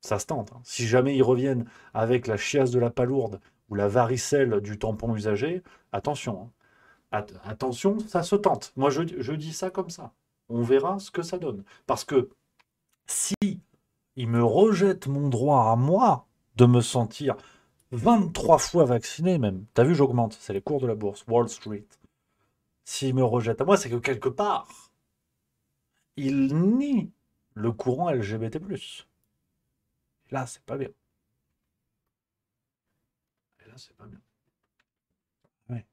Ça se tente. Hein. Si jamais ils reviennent avec la chiasse de la palourde ou la varicelle du tampon usagé, attention. Hein. Attention, ça se tente. Moi, je dis ça comme ça. On verra ce que ça donne. Parce que si ils me rejettent mon droit à moi de me sentir 23 fois vacciné même, t'as vu, j'augmente, c'est les cours de la bourse, Wall Street. S'ils me rejettent à moi, c'est que quelque part, ils nient le courant LGBT+. Et là, c'est pas bien. Et là, c'est pas bien. Ouais.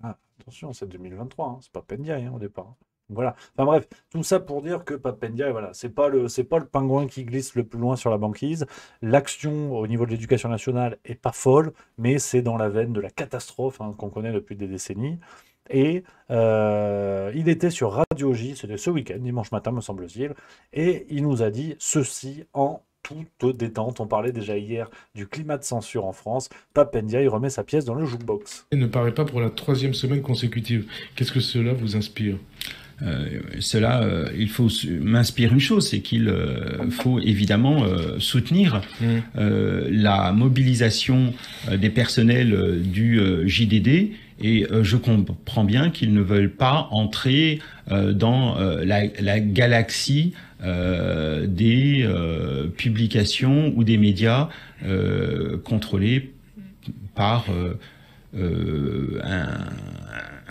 Ah, attention, c'est 2023, hein, c'est pas Pendiaï au départ. Donc voilà. Enfin bref, tout ça pour dire que Papendiaï, voilà, c'est pas le pingouin qui glisse le plus loin sur la banquise. L'action au niveau de l'éducation nationale est pas folle, mais c'est dans la veine de la catastrophe qu'on connaît depuis des décennies. Et il était sur Radio J, c'était ce week-end, dimanche matin me semble-t-il, et il nous a dit ceci en toute détente. On parlait déjà hier du climat de censure en France. Papendiaï remet sa pièce dans le jukebox. Il ne paraît pas pour la 3e semaine consécutive. Qu'est-ce que cela vous inspire? Il faut m'inspire une chose, c'est qu'il faut évidemment soutenir la mobilisation des personnels du JDD, et je comprends bien qu'ils ne veulent pas entrer dans la galaxie des publications ou des médias contrôlés par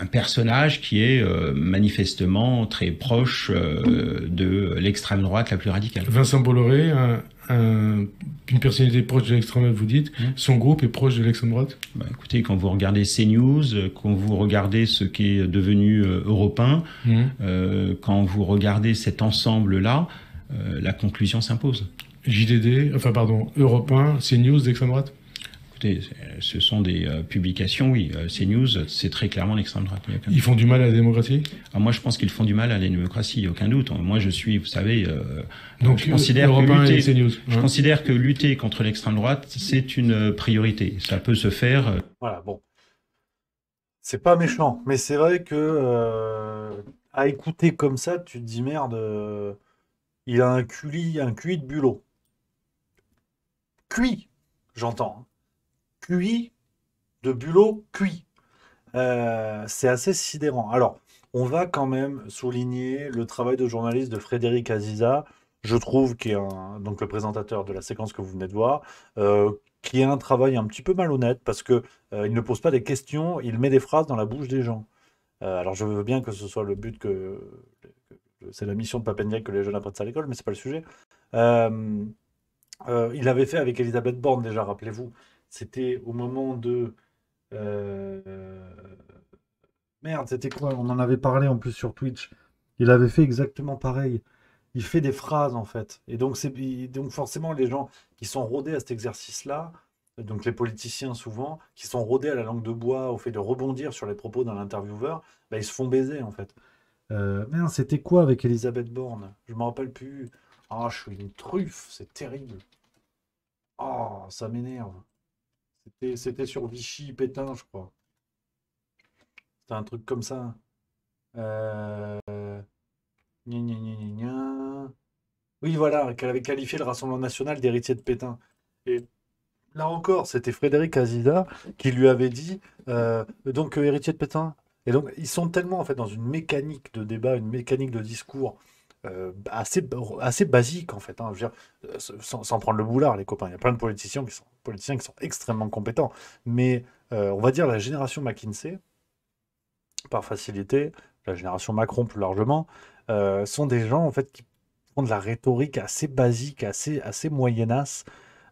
un personnage qui est manifestement très proche de l'extrême droite la plus radicale. Vincent Bolloré, une personnalité proche de l'extrême droite, vous dites, son groupe est proche de l'extrême droite? Écoutez, quand vous regardez CNews, quand vous regardez ce qui est devenu Europe 1, quand vous regardez cet ensemble-là, la conclusion s'impose. JDD, Europe 1, CNews d'extrême droite? Écoutez, ce sont des publications, oui. CNews, c'est très clairement l'extrême droite. Ils font du mal à la démocratie? Alors moi, je pense qu'ils font du mal à la démocratie, aucun doute. Moi, je suis, vous savez, donc je considère je considère que lutter contre l'extrême droite, c'est une priorité. Ça peut se faire. Voilà, bon. C'est pas méchant, mais c'est vrai que à écouter comme ça, tu te dis merde, il a un QI de bulot. Cuit, j'entends. QI de bulot cuit. C'est assez sidérant. Alors, on va quand même souligner le travail de journaliste de Frédéric Aziza, je trouve, qui est donc le présentateur de la séquence que vous venez de voir, qui est un travail un petit peu malhonnête parce que il ne pose pas des questions, il met des phrases dans la bouche des gens. Alors, je veux bien que ce soit le but c'est la mission de Papendiaï que les jeunes apprennent ça à l'école, mais c'est pas le sujet. Il avait fait avec Elisabeth Borne déjà, rappelez-vous. C'était au moment de... Merde, c'était quoi? On en avait parlé en plus sur Twitch. Il avait fait exactement pareil. Il fait des phrases en fait. Et donc, donc forcément, les gens qui sont rodés à cet exercice-là, donc les politiciens souvent, qui sont rodés à la langue de bois, au fait de rebondir sur les propos d'un intervieweur, bah, ils se font baiser en fait. Merde, c'était quoi avec Elisabeth Borne? Je me rappelle plus. Ah, je suis une truffe, c'est terrible. Oh, ça m'énerve. C'était sur Vichy, Pétain, je crois. C'était un truc comme ça. Gna, gna, gna, gna, gna. Oui, voilà, qu'elle avait qualifié le Rassemblement national d'héritier de Pétain. Et là encore, c'était Frédéric Aziza qui lui avait dit héritier de Pétain. Et donc, ils sont tellement en fait dans une mécanique de débat, une mécanique de discours assez basique en fait. Je veux dire, sans prendre le boulard, les copains. Il y a plein de politiciens qui sont extrêmement compétents. Mais on va dire la génération McKinsey, par facilité, la génération Macron plus largement, sont des gens en fait qui font de la rhétorique assez basique, assez moyennasse.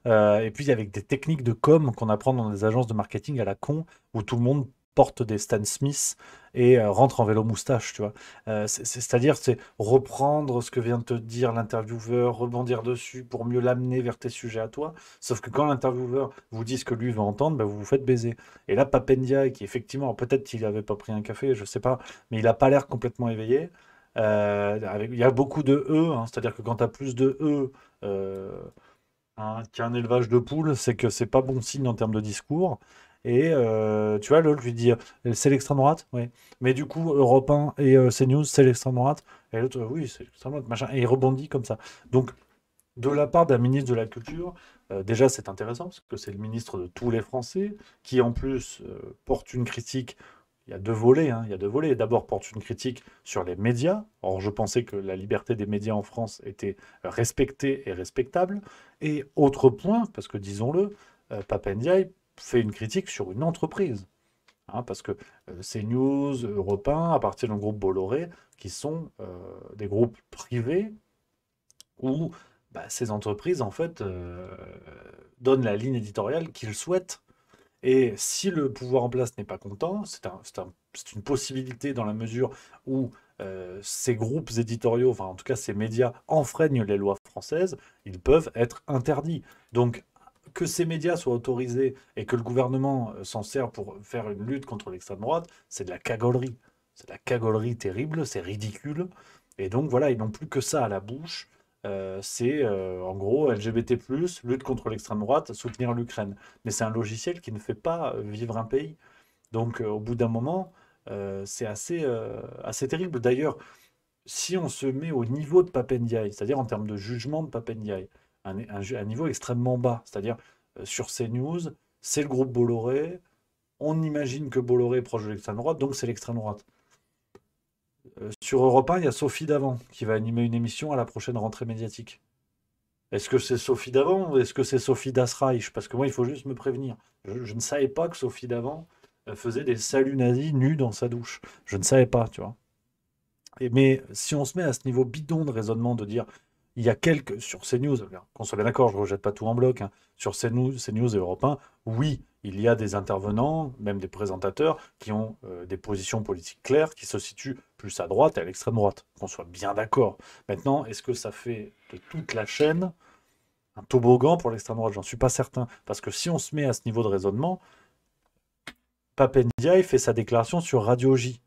Et puis avec des techniques de com qu'on apprend dans des agences de marketing à la con, où tout le monde porte des Stan Smith et rentre en vélo moustache, tu vois. C'est-à-dire, c'est reprendre ce que vient de te dire l'intervieweur, rebondir dessus pour mieux l'amener vers tes sujets à toi. Sauf que quand l'intervieweur vous dit ce que lui veut entendre, vous vous faites baiser. Et là, Papendiaï, qui effectivement, peut-être qu'il n'avait pas pris un café, je sais pas, mais il n'a pas l'air complètement éveillé. Il y a beaucoup de E, c'est-à-dire que quand tu as plus de E qu'un élevage de poules, c'est que c'est pas bon signe en termes de discours. Et tu vois, l'autre lui dit c'est l'extrême droite, oui. Mais du coup, Europe 1 et CNews, c'est l'extrême droite. Et l'autre, oui, c'est l'extrême droite, machin. Et il rebondit comme ça. Donc, de la part d'un ministre de la Culture, déjà, c'est intéressant parce que c'est le ministre de tous les Français qui, en plus, porte une critique. Il y a deux volets, il y a deux volets. D'abord, porte une critique sur les médias. Or, je pensais que la liberté des médias en France était respectée et respectable. Et autre point, parce que disons-le, Papendiaï fait une critique sur une entreprise. Parce que CNews, Europe 1 appartiennent au groupe Bolloré, qui sont des groupes privés où ces entreprises, en fait, donnent la ligne éditoriale qu'ils souhaitent. Et si le pouvoir en place n'est pas content, c'est une possibilité dans la mesure où ces groupes éditoriaux, enfin en tout cas ces médias, enfreignent les lois françaises, ils peuvent être interdits. Donc que ces médias soient autorisés et que le gouvernement s'en sert pour faire une lutte contre l'extrême droite, c'est de la cagolerie. C'est de la cagolerie terrible, c'est ridicule. Et donc voilà, ils n'ont plus que ça à la bouche. C'est en gros LGBT+, lutte contre l'extrême droite, soutenir l'Ukraine. Mais c'est un logiciel qui ne fait pas vivre un pays. Donc au bout d'un moment, c'est assez terrible. D'ailleurs, si on se met au niveau de Pape Ndiaye, c'est-à-dire en termes de jugement de Pape Ndiaye, un niveau extrêmement bas, c'est-à-dire sur CNews, c'est le groupe Bolloré, on imagine que Bolloré est proche de l'extrême droite, donc c'est l'extrême droite. Sur Europe 1, il y a Sophie Davant qui va animer une émission à la prochaine rentrée médiatique. Est-ce que c'est Sophie Davant ou est-ce que c'est Sophie Dasreich? Parce que moi, il faut juste me prévenir. Je ne savais pas que Sophie Davant faisait des saluts nazis nus dans sa douche. Je ne savais pas, tu vois. Mais si on se met à ce niveau bidon de raisonnement de dire, il y a quelques, sur CNews, qu'on soit bien d'accord, je ne rejette pas tout en bloc, hein, sur CNews et Europe 1, oui, il y a des intervenants, même des présentateurs, qui ont des positions politiques claires, qui se situent plus à droite et à l'extrême droite, qu'on soit bien d'accord. Maintenant, est-ce que ça fait de toute la chaîne un toboggan pour l'extrême droite? J'en suis pas certain. Parce que si on se met à ce niveau de raisonnement, Pape Ndiaye fait sa déclaration sur Radio J,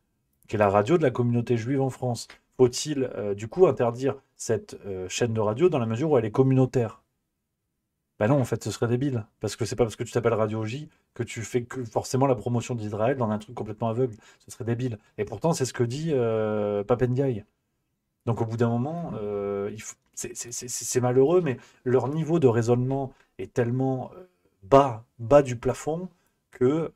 qui est la radio de la communauté juive en France. Faut-il du coup interdire cette chaîne de radio dans la mesure où elle est communautaire? Ben non, en fait, ce serait débile. Parce que c'est pas parce que tu t'appelles Radio J que tu fais que forcément la promotion d'Israël dans un truc complètement aveugle. Ce serait débile. Et pourtant, c'est ce que dit Pape Ndiaye. Donc au bout d'un moment, c'est malheureux, mais leur niveau de raisonnement est tellement bas du plafond que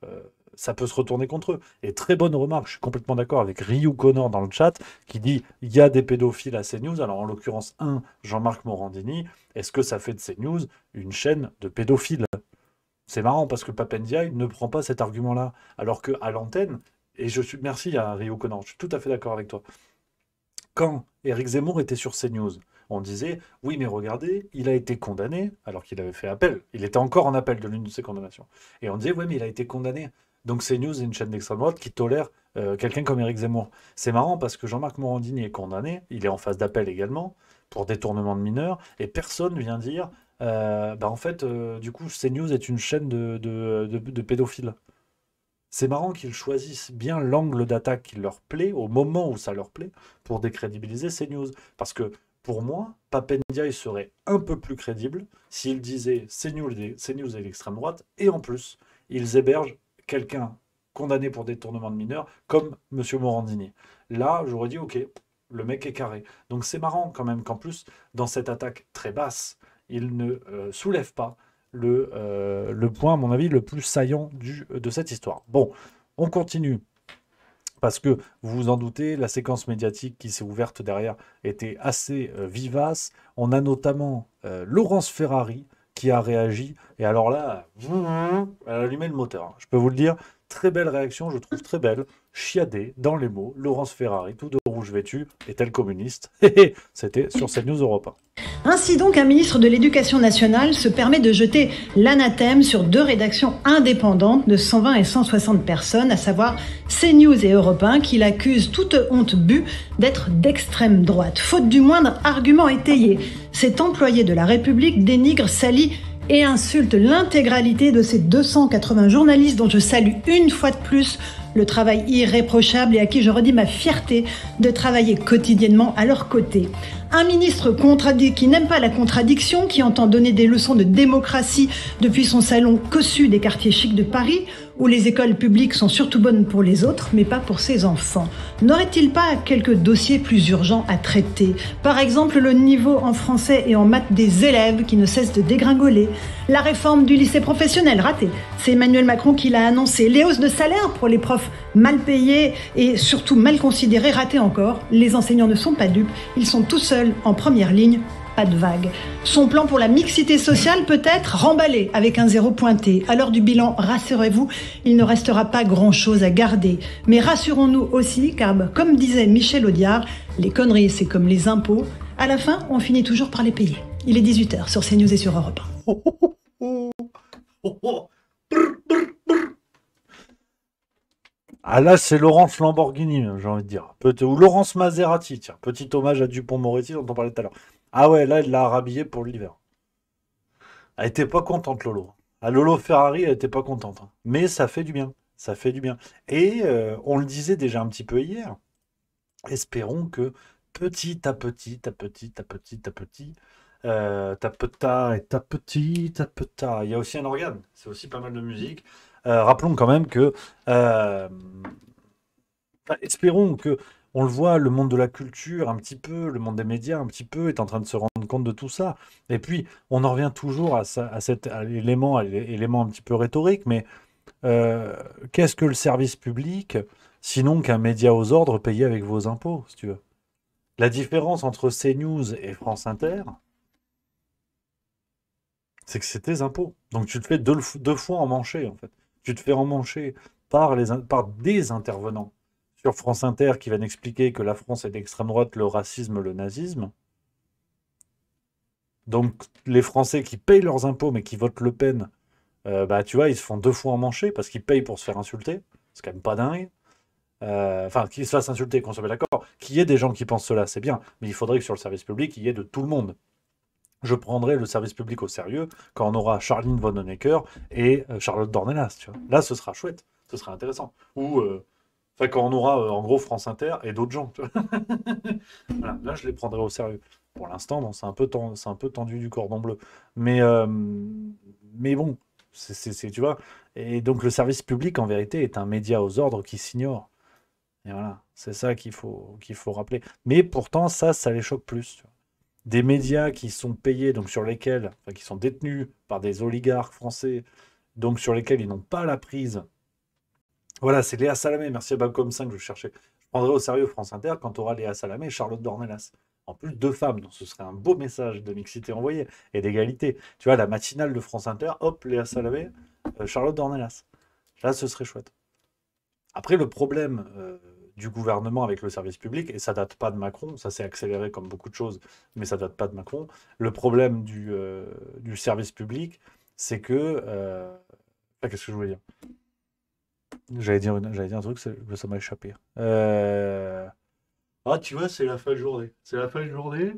ça peut se retourner contre eux. Et très bonne remarque, je suis complètement d'accord avec Ryu Connor dans le chat, qui dit il y a des pédophiles à CNews. Alors en l'occurrence, Jean-Marc Morandini. Est-ce que ça fait de CNews une chaîne de pédophiles? C'est marrant parce que Pape Ndiaye ne prend pas cet argument-là. Alors qu'à l'antenne, et merci à Ryu Connor, je suis tout à fait d'accord avec toi. Quand Éric Zemmour était sur CNews, on disait oui, mais regardez, il a été condamné alors qu'il avait fait appel. Il était encore en appel de l'une de ses condamnations. Et on disait oui, mais il a été condamné. Donc CNews est une chaîne d'extrême droite qui tolère quelqu'un comme Éric Zemmour. C'est marrant parce que Jean-Marc Morandini est condamné, il est en phase d'appel également, pour détournement de mineurs, et personne vient dire en fait, du coup, CNews est une chaîne de pédophiles. C'est marrant qu'ils choisissent bien l'angle d'attaque qui leur plaît, au moment où ça leur plaît, pour décrédibiliser CNews. Parce que, pour moi, Pape Ndiaye serait un peu plus crédible s'il disait CNews et l'extrême droite, et en plus, ils hébergent quelqu'un condamné pour détournement de mineurs, comme M. Morandini. Là, j'aurais dit, ok, le mec est carré. Donc c'est marrant quand même qu'en plus, dans cette attaque très basse, il ne soulève pas le point, à mon avis, le plus saillant de cette histoire. Bon, on continue. Parce que, vous vous en doutez, la séquence médiatique qui s'est ouverte derrière était assez vivace. On a notamment Laurence Ferrari qui a réagi. Et alors là, elle a allumé le moteur. Je peux vous le dire, très belle réaction, je trouve très belle. Chiadée, dans les mots, Laurence Ferrari, tout de rouge vêtu, est-elle communiste? C'était sur CNews Europe 1. Ainsi donc, un ministre de l'Éducation nationale se permet de jeter l'anathème sur deux rédactions indépendantes de 120 et 160 personnes, à savoir CNews et Europe 1, qu'il accuse toute honte bue d'être d'extrême droite. Faute du moindre argument étayé, cet employé de la République dénigre, salit et insulte l'intégralité de ces 280 journalistes dont je salue une fois de plus le travail irréprochable et à qui je redis ma fierté de travailler quotidiennement à leur côté. Un ministre qui n'aime pas la contradiction, qui entend donner des leçons de démocratie depuis son salon cossu des quartiers chics de Paris, où les écoles publiques sont surtout bonnes pour les autres, mais pas pour ses enfants. N'aurait-il pas quelques dossiers plus urgents à traiter? Par exemple, le niveau en français et en maths des élèves qui ne cesse de dégringoler. La réforme du lycée professionnel ratée. C'est Emmanuel Macron qui l'a annoncé. Les hausses de salaire pour les profs mal payés et surtout mal considérés, ratées encore. Les enseignants ne sont pas dupes. Ils sont tout seuls en première ligne. Pas de vague. Son plan pour la mixité sociale peut être remballé avec un zéro pointé. À l'heure du bilan, rassurez-vous, il ne restera pas grand-chose à garder. Mais rassurons-nous aussi, car comme disait Michel Audiard, les conneries c'est comme les impôts, À la fin, on finit toujours par les payer. Il est 18h sur CNews et sur Europe 1. Ah là, c'est Laurence Lamborghini, j'ai envie de dire. Ou Laurence Maserati, tiens. Petit hommage à Dupond-Moretti dont on parlait tout à l'heure. Ah ouais, là, elle l'a rhabillée pour l'hiver. Elle était pas contente, Lolo. Ah, Lolo Ferrari, elle était pas contente. Hein. Mais ça fait du bien. Ça fait du bien. Et on le disait déjà un petit peu hier. Espérons que petit à petit, tapeta et tapeta. Il y a aussi un organe. C'est aussi pas mal de musique. Rappelons quand même que espérons que on le voit, le monde de la culture un petit peu, le monde des médias un petit peu est en train de se rendre compte de tout ça. Et puis on en revient toujours à l'élément un petit peu rhétorique, mais qu'est-ce que le service public sinon qu'un média aux ordres payé avec vos impôts, si tu veux? La différence entre CNews et France Inter, c'est que c'est tes impôts. Donc tu te fais deux fois emmancher, en fait. Tu te fais emmancher par des intervenants sur France Inter qui viennent expliquer que la France est d'extrême droite, le racisme, le nazisme. Donc les Français qui payent leurs impôts mais qui votent Le Pen, tu vois, ils se font deux fois emmancher parce qu'ils payent pour se faire insulter. C'est quand même pas dingue. Enfin, qu'ils se fassent insulter, qu'on soit bien d'accord. Qu'il y ait des gens qui pensent cela, c'est bien. Mais il faudrait que sur le service public, il y ait de tout le monde. Je prendrai le service public au sérieux quand on aura Charline von Honecker et Charlotte Dornelas, tu vois. Là, ce sera chouette, ce sera intéressant. Ou quand on aura en gros France Inter et d'autres gens, tu vois. Voilà, là, je les prendrai au sérieux. Pour l'instant, bon, c'est un peu tendu du cordon bleu. Mais bon, tu vois. Et donc, le service public, en vérité, est un média aux ordres qui s'ignore. Et voilà, c'est ça qu'il faut rappeler. Mais pourtant, ça les choque plus, tu vois. Des médias qui sont payés, donc qui sont détenus par des oligarques français, donc sur lesquels ils n'ont pas la prise. Voilà, c'est Léa Salamé, merci à Babcom 5, je cherchais. Je prendrai au sérieux France Inter quand tu auras Léa Salamé et Charlotte Dornelas. En plus, deux femmes, donc ce serait un beau message de mixité envoyé et d'égalité. Tu vois, la matinale de France Inter, hop, Léa Salamé, Charlotte Dornelas. Là, ce serait chouette. Après, le problème du gouvernement avec le service public, et ça date pas de Macron, ça s'est accéléré comme beaucoup de choses, mais ça date pas de Macron. Le problème du service public, c'est que... qu'est-ce que je voulais dire? J'allais dire un truc, ça m'a échappé. Ah, tu vois, c'est la fin de journée. C'est la fin de journée.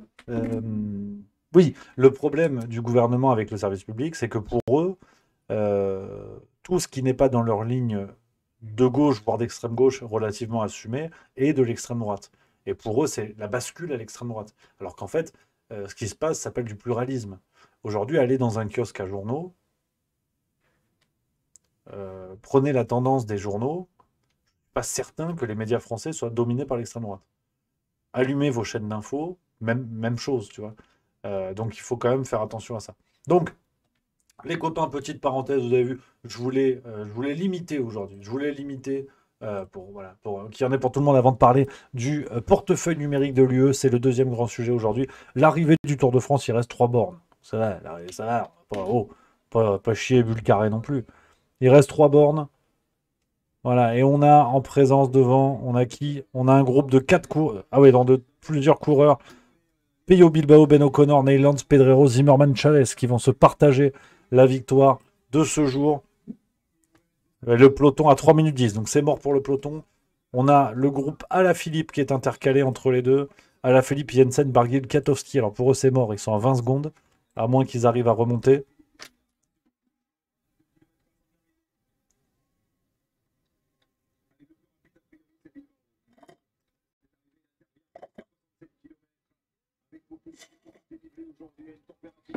Oui, le problème du gouvernement avec le service public, c'est que pour eux, tout ce qui n'est pas dans leur ligne de gauche, voire d'extrême gauche, relativement assumée, et de l'extrême droite. Et pour eux, c'est la bascule à l'extrême droite. Alors qu'en fait, ce qui se passe s'appelle du pluralisme. Aujourd'hui, allez dans un kiosque à journaux, prenez la tendance des journaux, pas certain que les médias français soient dominés par l'extrême droite. Allumez vos chaînes d'infos, même chose, tu vois. Donc il faut quand même faire attention à ça. Donc, les copains, petite parenthèse, vous avez vu, je voulais limiter aujourd'hui. Je voulais limiter pour qu'il y en ait pour tout le monde avant de parler du portefeuille numérique de l'UE. C'est le deuxième grand sujet aujourd'hui. L'arrivée du Tour de France, il reste 3 bornes. Ça va, pas chier bulle carré non plus. Il reste 3 bornes. Voilà, et on a en présence devant, on a qui? On a un groupe de 4 coureurs. Ah oui, plusieurs coureurs. Peyo Bilbao, Ben O'Connor, Neylands, Pedrero, Zimmerman, Chavez qui vont se partager la victoire de ce jour. Le peloton à 3 minutes 10, donc c'est mort pour le peloton. On a le groupe Alaphilippe qui est intercalé entre les deux. Alaphilippe, Jensen, Barguil, Katowski. Alors pour eux, c'est mort, ils sont à 20 secondes, à moins qu'ils arrivent à remonter.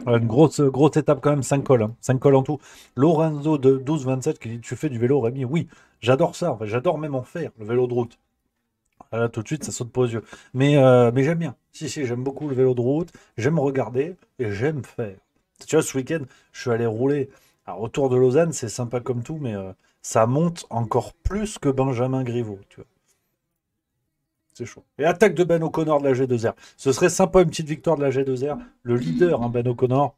Une grosse étape quand même, 5 cols. 5 cols en tout. Lorenzo de 12-27 qui dit: tu fais du vélo, Rémi? Oui, j'adore ça. En fait, j'adore même en faire, le vélo de route. Là, tout de suite, ça saute pas aux yeux. Mais j'aime bien. Si, j'aime beaucoup le vélo de route. J'aime regarder et j'aime faire. Tu vois, ce week-end, je suis allé rouler. Alors, autour de Lausanne, c'est sympa comme tout, mais ça monte encore plus que Benjamin Griveaux, tu vois. C'est chaud. Et attaque de Ben O'Connor de la G2R. Ce serait sympa, une petite victoire de la G2R. Le leader, Ben O'Connor.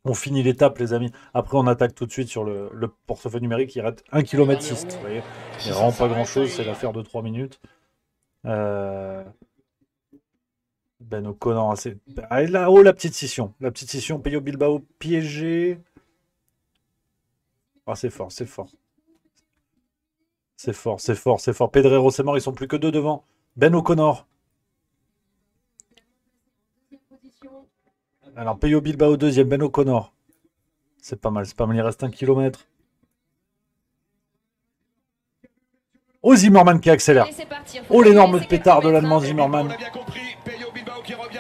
On finit l'étape, les amis. Après, on attaque tout de suite sur le portefeuille numérique. Il reste 1 km 6. Vous voyez, il n'y a vraiment pas grand-chose. C'est l'affaire de 3 minutes. Ben O'Connor, c'est... Ah, là-haut, la petite scission. La petite scission, Pello Bilbao piégé. Ah, c'est fort, c'est fort. C'est fort, c'est fort, c'est fort. Pedrero, c'est mort, ils sont plus que deux devant. Ben O'Connor. Alors, Pello Bilbao deuxième, Ben O'Connor. C'est pas mal, c'est pas mal, il reste 1 kilomètre. Oh, Zimmerman qui accélère. Oh, l'énorme pétard de l'Allemand Zimmerman.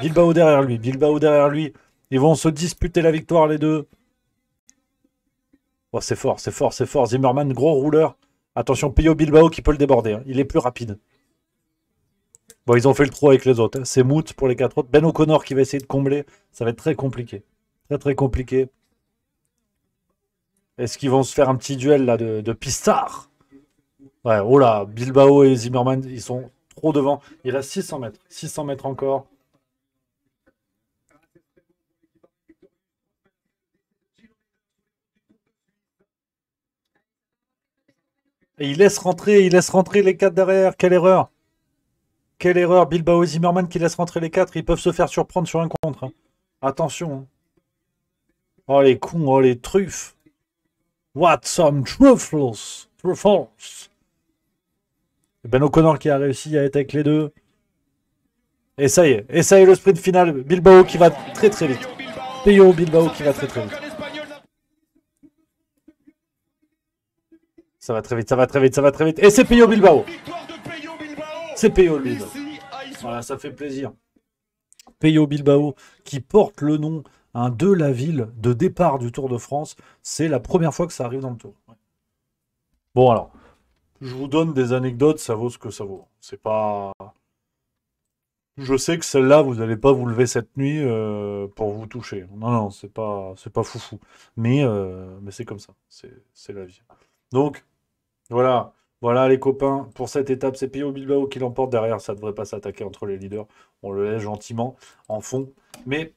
Bilbao derrière lui, Bilbao derrière lui. Ils vont se disputer la victoire, les deux. Oh, c'est fort, c'est fort, c'est fort. Zimmerman, gros rouleur. Attention, Pello Bilbao qui peut le déborder. Hein. Il est plus rapide. Bon, ils ont fait le trou avec les autres. Hein. C'est Mout pour les 4 autres. Ben O'Connor qui va essayer de combler. Ça va être très compliqué. Très, très compliqué. Est-ce qu'ils vont se faire un petit duel là de pistard? Ouais, oh là, Bilbao et Zimmerman, ils sont trop devant. Il reste 600 mètres. 600 mètres encore. Et il laisse rentrer les 4 derrière. Quelle erreur! Quelle erreur, Bilbao et Zimmerman qui laissent rentrer les 4. Ils peuvent se faire surprendre sur un contre. Hein. Attention. Hein. Oh les cons, oh les truffes. What some truffles. Truffles. Ben O'Connor qui a réussi à être avec les deux. Et ça y est, le sprint final. Bilbao qui va très très vite. Pello Bilbao qui va très très vite. Ça va très vite, ça va très vite, ça va très vite. Et c'est Pello Bilbao. C'est Pello Bilbao. Voilà, ça fait plaisir. Pello Bilbao qui porte le nom hein, de la ville de départ du Tour de France. C'est la première fois que ça arrive dans le Tour. Bon alors, je vous donne des anecdotes, ça vaut ce que ça vaut. C'est pas... Je sais que celle-là, vous n'allez pas vous lever cette nuit pour vous toucher. Non, non, c'est pas foufou. Mais c'est comme ça. C'est la vie. Donc, voilà. Voilà les copains, pour cette étape, c'est Pello Bilbao qui l'emporte derrière, ça ne devrait pas s'attaquer entre les leaders, on le laisse gentiment en fond. Mais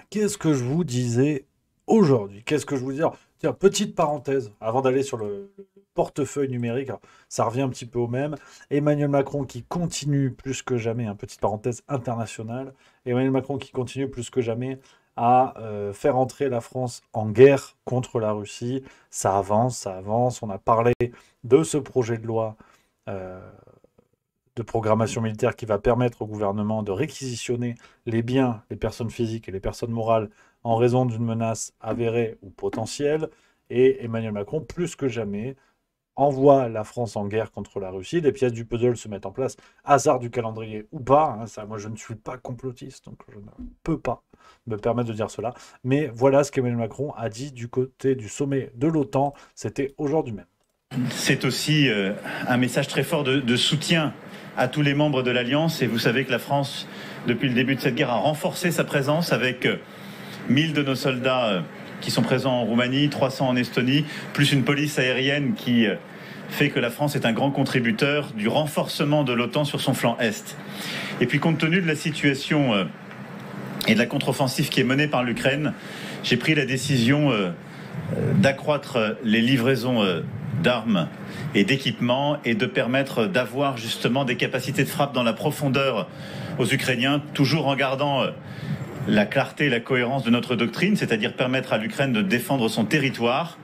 qu'est-ce que je vous disais aujourd'hui? Qu'est-ce que je vous disais? Tiens, petite parenthèse, avant d'aller sur le portefeuille numérique, alors, ça revient un petit peu au même. Emmanuel Macron qui continue plus que jamais, hein, petite parenthèse internationale, Emmanuel Macron qui continue plus que jamais à faire entrer la France en guerre contre la Russie. Ça avance, ça avance. On a parlé de ce projet de loi de programmation militaire qui va permettre au gouvernement de réquisitionner les biens, les personnes physiques et les personnes morales en raison d'une menace avérée ou potentielle. Et Emmanuel Macron, plus que jamais, envoie la France en guerre contre la Russie. Les pièces du puzzle se mettent en place, hasard du calendrier ou pas. Hein, ça, moi, je ne suis pas complotiste, donc je ne peux pas me permettre de dire cela. Mais voilà ce qu'Emmanuel Macron a dit du côté du sommet de l'OTAN. C'était aujourd'hui même. C'est aussi un message très fort de soutien à tous les membres de l'Alliance. Et vous savez que la France, depuis le début de cette guerre, a renforcé sa présence avec 1000 de nos soldats qui sont présents en Roumanie, 300 en Estonie, plus une police aérienne qui fait que la France est un grand contributeur du renforcement de l'OTAN sur son flanc Est. Et puis compte tenu de la situation et de la contre-offensive qui est menée par l'Ukraine, j'ai pris la décision d'accroître les livraisons d'armes et d'équipements et de permettre d'avoir justement des capacités de frappe dans la profondeur aux Ukrainiens, toujours en gardant la clarté et la cohérence de notre doctrine, c'est-à-dire permettre à l'Ukraine de défendre son territoire.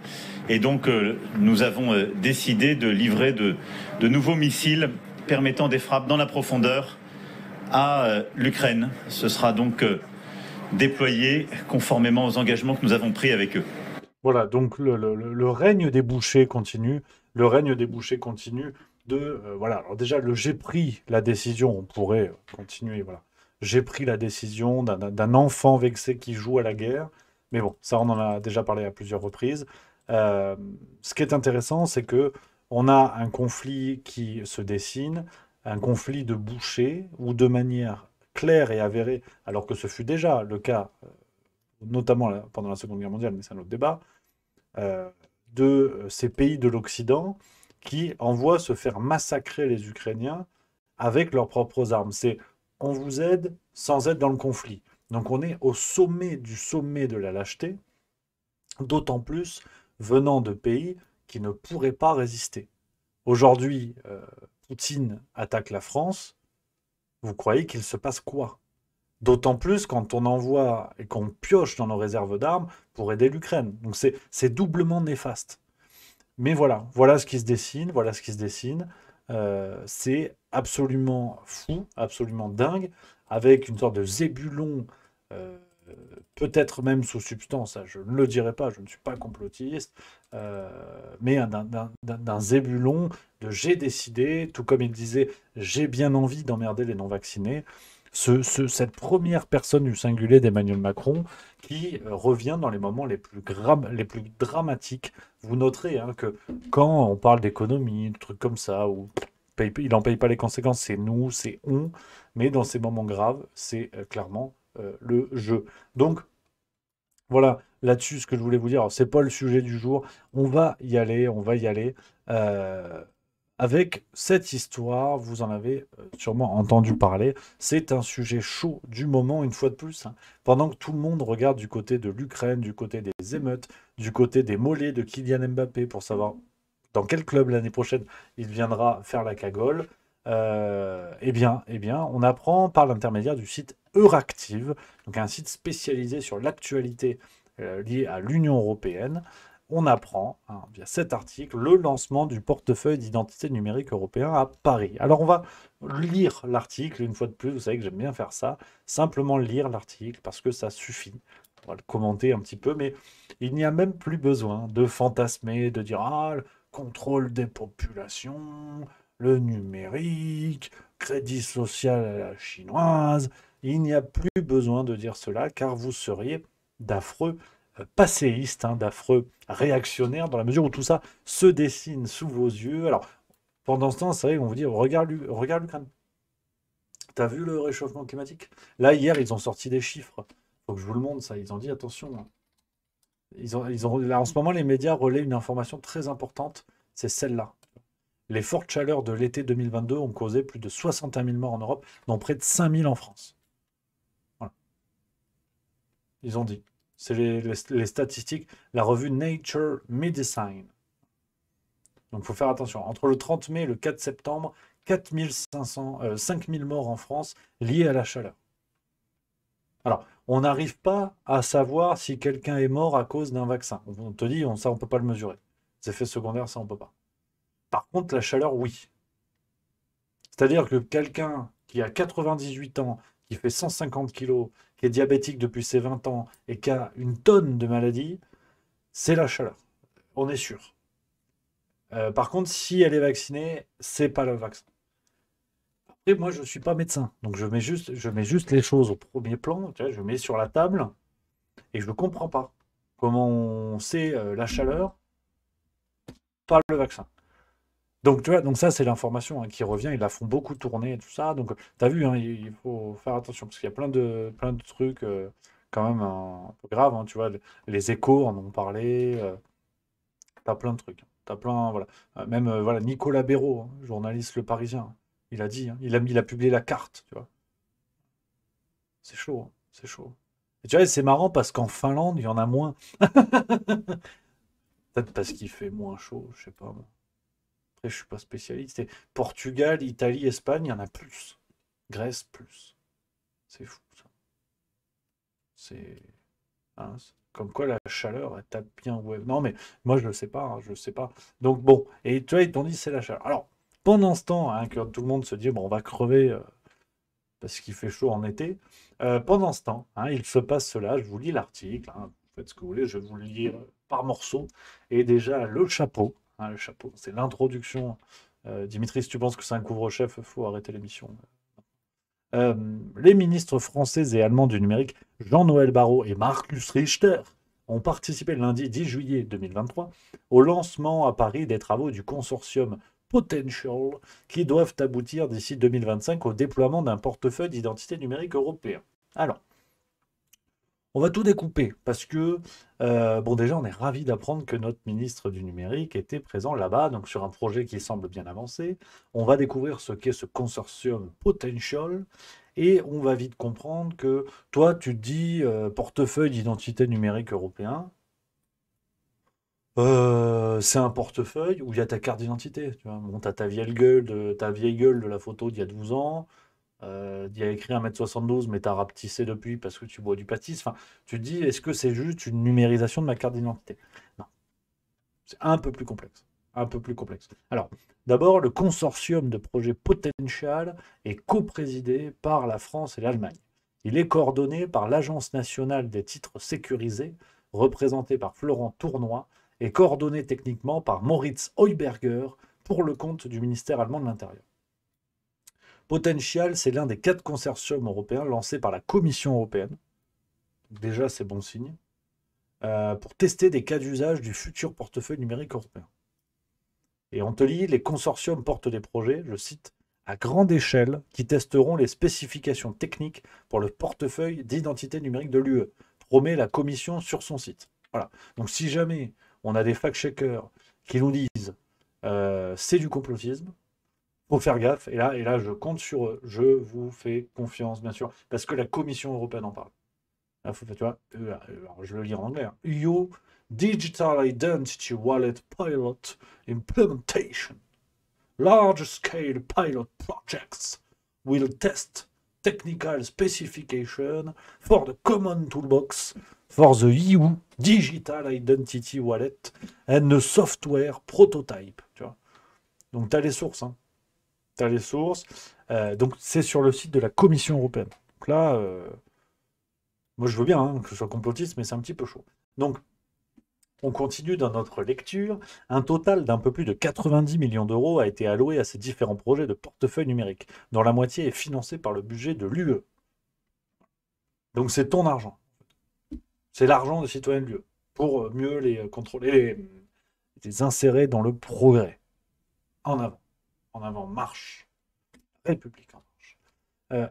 Et donc nous avons décidé de livrer de nouveaux missiles permettant des frappes dans la profondeur à l'Ukraine. Ce sera donc déployé conformément aux engagements que nous avons pris avec eux. Voilà, donc le règne des bouchers continue. Le règne des bouchers continue de... voilà, alors déjà, j'ai pris la décision, on pourrait continuer, voilà. J'ai pris la décision d'un enfant vexé qui joue à la guerre. Mais bon, ça, on en a déjà parlé à plusieurs reprises. Ce qui est intéressant, c'est que on a un conflit qui se dessine, un conflit de bouchers, où de manière claire et avérée, alors que ce fut déjà le cas, notamment pendant la Seconde Guerre mondiale, mais c'est un autre débat, de ces pays de l'Occident qui envoient se faire massacrer les Ukrainiens avec leurs propres armes. C'est on vous aide sans être dans le conflit. Donc on est au sommet de la lâcheté, d'autant plus venant de pays qui ne pourraient pas résister. Aujourd'hui, Poutine attaque la France. Vous croyez qu'il se passe quoi? D'autant plus quand on envoie et qu'on pioche dans nos réserves d'armes pour aider l'Ukraine. Donc c'est doublement néfaste. Mais voilà ce qui se dessine, voilà ce qui se dessine. C'est absolument fou, absolument dingue, avec une sorte de zébulon, euh, peut-être même sous substance, ça, je ne le dirai pas, je ne suis pas complotiste, euh, mais d'un zébulon de j'ai décidé, tout comme il disait, j'ai bien envie d'emmerder les non-vaccinés. Cette première personne du singulier d'Emmanuel Macron qui revient dans les moments les plus dramatiques. Vous noterez hein, que quand on parle d'économie, de trucs comme ça, où il n'en paye pas les conséquences, c'est nous, c'est on, mais dans ces moments graves, c'est clairement le jeu. Donc, voilà, là-dessus, ce que je voulais vous dire, alors, c'est pas le sujet du jour. On va y aller, on va y aller. euh, Avec cette histoire, vous en avez sûrement entendu parler. C'est un sujet chaud du moment, une fois de plus, hein. Pendant que tout le monde regarde du côté de l'Ukraine, du côté des émeutes, du côté des mollets de Kylian Mbappé pour savoir dans quel club l'année prochaine il viendra faire la cagole, on apprend par l'intermédiaire du site Euractiv, donc un site spécialisé sur l'actualité liée à l'Union européenne. On apprend, hein, via cet article, le lancement du portefeuille d'identité numérique européen à Paris. Alors on va lire l'article, une fois de plus, vous savez que j'aime bien faire ça, simplement lire l'article parce que ça suffit. On va le commenter un petit peu, mais il n'y a même plus besoin de fantasmer, de dire ah, le contrôle des populations, le numérique, crédit social à la chinoise. Il n'y a plus besoin de dire cela car vous seriez d'affreux passéistes, hein, d'affreux réactionnaires dans la mesure où tout ça se dessine sous vos yeux. Alors, pendant ce temps, c'est vrai qu'on vous dit regarde l'Ukraine. T'as vu le réchauffement climatique? Là, hier, ils ont sorti des chiffres. Faut que je vous le montre, ça. Ils ont dit attention, hein. Là, en ce moment, les médias relaient une information très importante, c'est celle-là. Les fortes chaleurs de l'été 2022 ont causé plus de 61 000 morts en Europe, dont près de 5 000 en France. Voilà. Ils ont dit. C'est les statistiques, la revue Nature Medicine. Donc il faut faire attention. Entre le 30 mai et le 4 septembre, 5 000 morts en France liés à la chaleur. Alors, on n'arrive pas à savoir si quelqu'un est mort à cause d'un vaccin. On te dit, ça, on ne peut pas le mesurer. Les effets secondaires, ça, on ne peut pas. Par contre, la chaleur, oui. C'est-à-dire que quelqu'un qui a 98 ans, qui fait 150 kilos, qui est diabétique depuis ses 20 ans et qui a une tonne de maladies, c'est la chaleur. On est sûr. Par contre, si elle est vaccinée, c'est pas le vaccin. Après, moi, je ne suis pas médecin, donc je mets juste les choses au premier plan, tu vois, je mets sur la table et je ne comprends pas comment on sait la chaleur, pas le vaccin. Donc, tu vois, donc ça, c'est l'information hein, qui revient. Ils la font beaucoup tourner et tout ça. Donc, tu as vu, hein, il faut faire attention parce qu'il y a plein de trucs quand même un peu graves. Hein, tu vois, les échos en ont parlé. Tu as plein de trucs. T'as plein, voilà. Même voilà, Nicolas Béraud, hein, journaliste Le Parisien, hein, il a dit, hein, il a publié la carte, tu vois. C'est chaud, hein, c'est chaud. Et tu vois, c'est marrant parce qu'en Finlande, il y en a moins. Peut-être parce qu'il fait moins chaud, je sais pas. Moi. Après, je suis pas spécialiste. Et Portugal, Italie, Espagne, il y en a plus. Grèce, plus. C'est fou, ça. C'est hein, comme quoi la chaleur, elle tape bien. Ouais. Non, mais moi, je ne sais pas. Hein, je sais pas. Donc, bon. Et tu vois, ils t'ont dit c'est la chaleur. Alors, pendant ce temps, hein, que tout le monde se dit bon, on va crever parce qu'il fait chaud en été. Pendant ce temps, hein, il se passe cela. Je vous lis l'article. Hein, vous faites ce que vous voulez. Je vais vous le lire par morceaux. Et déjà, le chapeau. Hein, le chapeau, c'est l'introduction. Dimitri, si tu penses que c'est un couvre-chef, il faut arrêter l'émission. Les ministres français et allemands du numérique, Jean-Noël Barrot et Markus Richter, ont participé le lundi 10 juillet 2023 au lancement à Paris des travaux du consortium Potential qui doivent aboutir d'ici 2025 au déploiement d'un portefeuille d'identité numérique européen. Alors, on va tout découper parce que, bon, déjà, on est ravis d'apprendre que notre ministre du numérique était présent là-bas, donc sur un projet qui semble bien avancé. On va découvrir ce qu'est ce consortium Potential et on va vite comprendre que toi, tu te dis portefeuille d'identité numérique européen. C'est un portefeuille où il y a ta carte d'identité. Tu vois. Bon, t'as ta vieille gueule de la photo d'il y a 12 ans. Il y a écrit 1,72 m, mais t'as rapetissé depuis parce que tu bois du pastis. Enfin, tu te dis, est-ce que c'est juste une numérisation de ma carte d'identité? Non. C'est un peu plus complexe. Un peu plus complexe. Alors, d'abord, le consortium de projet Potential est coprésidé par la France et l'Allemagne. Il est coordonné par l'Agence nationale des titres sécurisés, représentée par Florent Tournoy, et coordonné techniquement par Moritz Heuberger pour le compte du ministère allemand de l'Intérieur. Potential, c'est l'un des 4 consortiums européens lancés par la Commission européenne. Déjà, c'est bon signe. Pour tester des cas d'usage du futur portefeuille numérique européen. Et on te lit, les consortiums portent des projets, je cite, à grande échelle, qui testeront les spécifications techniques pour le portefeuille d'identité numérique de l'UE, promet la Commission sur son site. Voilà. Donc si jamais on a des fact-checkers qui nous disent c'est du complotisme, faut faire gaffe, et là, je compte sur eux. Je vous fais confiance, bien sûr, parce que la Commission européenne en parle. Là, tu vois, alors, je le lis en anglais. Hein. EU Digital Identity Wallet Pilot Implementation. Large-scale pilot projects will test technical specification for the common toolbox for the EU Digital Identity Wallet and the software prototype. Tu vois. Donc, tu as les sources, hein. Tu as les sources. Donc, c'est sur le site de la Commission européenne. Donc là, moi, je veux bien hein, que ce soit complotiste, mais c'est un petit peu chaud. Donc, on continue dans notre lecture. Un total d'un peu plus de 90 millions d'euros a été alloué à ces différents projets de portefeuille numérique, dont la moitié est financée par le budget de l'UE. Donc, c'est ton argent. C'est l'argent des citoyens de l'UE pour mieux les contrôler, les insérer dans le progrès. En avant, marche. République en marche.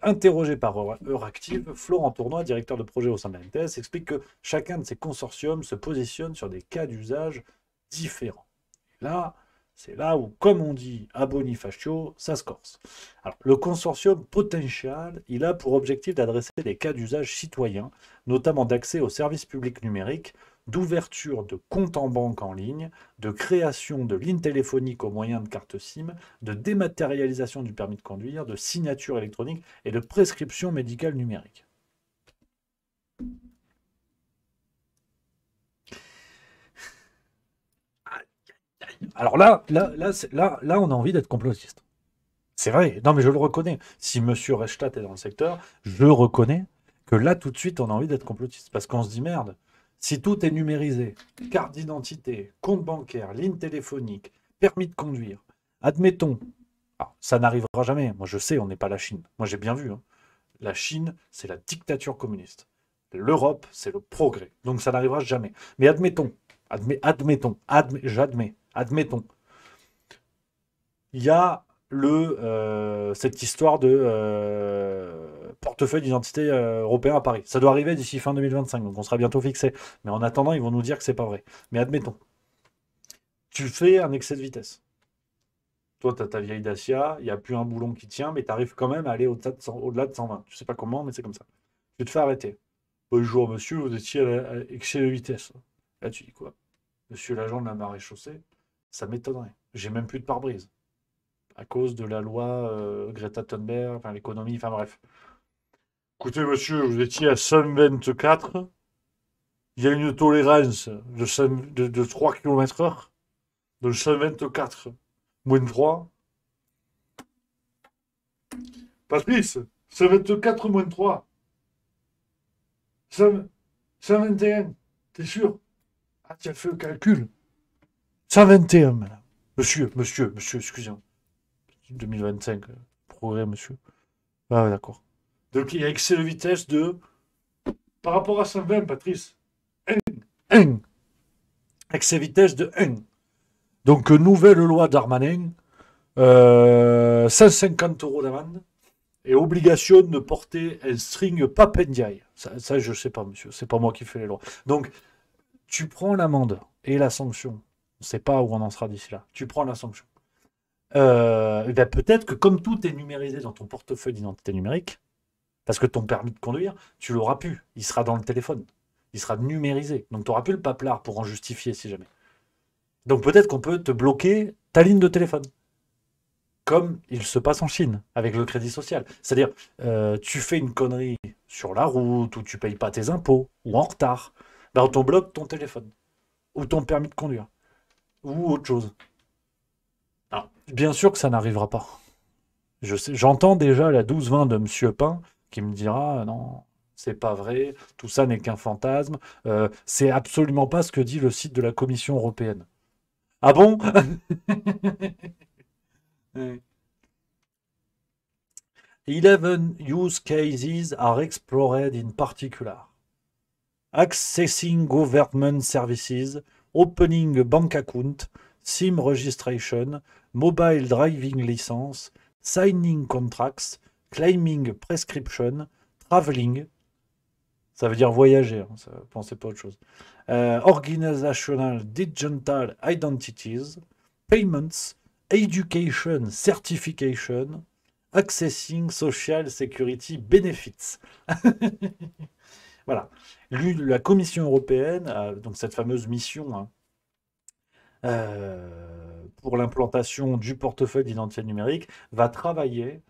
Interrogé par Euractiv, Florent Tournoy, directeur de projet au sein de la NTS, explique que chacun de ces consortiums se positionne sur des cas d'usage différents. Là, c'est là où, comme on dit à Bonifacio, ça se corse. Alors, le consortium Potential, il a pour objectif d'adresser des cas d'usage citoyens, notamment d'accès aux services publics numériques, d'ouverture de comptes en banque en ligne, de création de lignes téléphoniques au moyen de cartes SIM, de dématérialisation du permis de conduire, de signature électronique et de prescription médicale numérique. Alors là, on a envie d'être complotiste. C'est vrai, non mais je le reconnais. Si Monsieur Reichstadt est dans le secteur, je reconnais que là, tout de suite, on a envie d'être complotiste. Parce qu'on se dit, merde, si tout est numérisé, carte d'identité, compte bancaire, ligne téléphonique, permis de conduire, admettons, alors, ça n'arrivera jamais. Moi, je sais, on n'est pas la Chine. Moi, j'ai bien vu. Hein. La Chine, c'est la dictature communiste. L'Europe, c'est le progrès. Donc, ça n'arrivera jamais. Mais admettons, admettons. Il y a cette histoire de portefeuille d'identité européen à Paris. Ça doit arriver d'ici fin 2025, donc on sera bientôt fixé. Mais en attendant, ils vont nous dire que c'est pas vrai. Mais admettons, tu fais un excès de vitesse. Toi, tu as ta vieille Dacia, il n'y a plus un boulon qui tient, mais tu arrives quand même à aller au-delà de 120. Tu sais pas comment, mais c'est comme ça. Tu te fais arrêter. Bonjour monsieur, vous étiez à excès de vitesse. Là, tu dis quoi? Monsieur l'agent de la maréchaussée, ça m'étonnerait. J'ai même plus de pare-brise. À cause de la loi Greta Thunberg, enfin l'économie, enfin bref. Écoutez, monsieur, vous étiez à 124. Il y a une tolérance de 3 km/h. Donc 124 moins 3. Patrice, 124 moins 3. 121. T'es sûr? Ah, tu as fait le calcul. 121, madame. Monsieur, excusez-moi. 2025, progrès, monsieur. Ah, ouais, d'accord. Donc, il y a excès de vitesse de... Par rapport à 120, Patrice. 1. Excès de vitesse de 1. Donc, nouvelle loi Darmanin. 150 € d'amende. Et obligation de porter un string papendiaï. Ça, je sais pas, monsieur. C'est pas moi qui fais les lois. Donc, tu prends l'amende et la sanction. On ne sait pas où on en sera d'ici là. Tu prends la sanction. Ben peut-être que comme tout est numérisé dans ton portefeuille d'identité numérique, parce que ton permis de conduire, tu l'auras plus. Il sera dans le téléphone. Il sera numérisé. Donc, tu n'auras plus le paplard pour en justifier si jamais. Donc, peut-être qu'on peut te bloquer ta ligne de téléphone. comme il se passe en Chine avec le crédit social. C'est-à-dire, tu fais une connerie sur la route, ou tu payes pas tes impôts, ou en retard, ben on t'en bloque ton téléphone, ou ton permis de conduire, ou autre chose. Alors, bien sûr que ça n'arrivera pas. J'entends déjà la 12-20 de Monsieur Pain qui me dira non, c'est pas vrai, tout ça n'est qu'un fantasme, c'est absolument pas ce que dit le site de la Commission européenne. Ah bon? Ouais. 11 use cases are explored in particular. Accessing government services, opening a bank account, SIM registration, mobile driving license, signing contracts, claiming prescription, traveling, ça veut dire voyager, hein, ça, pensez pas autre chose. Organizational digital identities, payments, education certification, accessing social security benefits. Voilà. La Commission européenne, donc cette fameuse mission, hein, pour l'implantation du portefeuille d'identité numérique, va travailler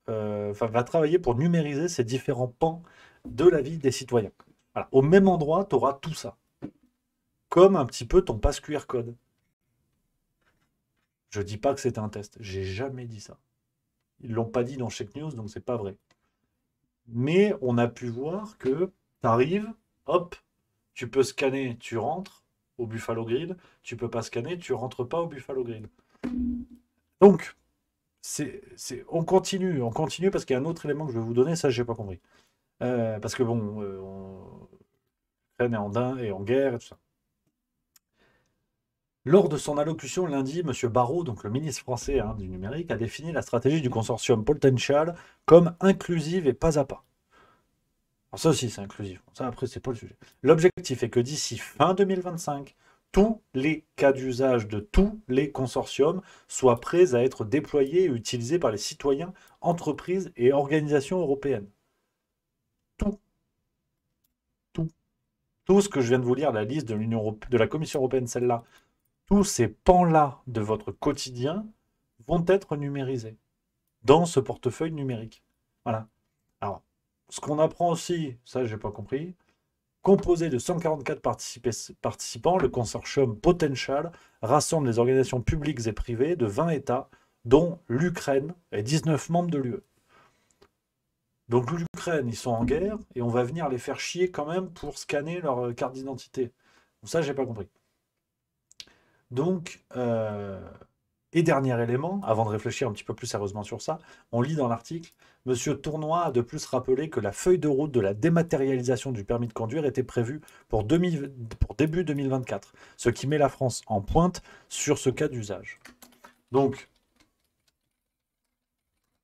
pour numériser ces différents pans de la vie des citoyens. Voilà. Au même endroit, tu auras tout ça. Comme un petit peu ton passe QR code. Je dis pas que c'était un test. J'ai jamais dit ça. Ils l'ont pas dit dans Check News, donc c'est pas vrai. Mais on a pu voir que tu arrives, hop, tu peux scanner, tu rentres au Buffalo Grill, tu peux pas scanner, tu rentres pas au Buffalo Grill. Donc, on continue parce qu'il y a un autre élément que je vais vous donner, ça j'ai pas compris. Parce que bon, l'Ukraine est en guerre et tout ça. Lors de son allocution lundi, M. Barrot, donc le ministre français du numérique, a défini la stratégie du consortium Potential comme inclusive et pas à pas. Alors ça aussi, c'est inclusif. Ça, après, c'est pas le sujet. L'objectif est que d'ici fin 2025, tous les cas d'usage de tous les consortiums soient prêts à être déployés et utilisés par les citoyens, entreprises et organisations européennes. Tout ce que je viens de vous lire, la liste de la Commission européenne, celle-là, tous ces pans-là de votre quotidien vont être numérisés dans ce portefeuille numérique. Voilà. Alors, ce qu'on apprend aussi, ça j'ai pas compris, composé de 144 participants, le consortium Potential rassemble les organisations publiques et privées de 20 États, dont l'Ukraine et 19 membres de l'UE. Donc l'Ukraine, ils sont en guerre, et on va venir les faire chier quand même pour scanner leur carte d'identité. Donc ça, j'ai pas compris. Donc, et dernier élément, avant de réfléchir un petit peu plus sérieusement sur ça, on lit dans l'article, M. Tournoy a de plus rappelé que la feuille de route de la dématérialisation du permis de conduire était prévue pour début 2024, ce qui met la France en pointe sur ce cas d'usage. Donc,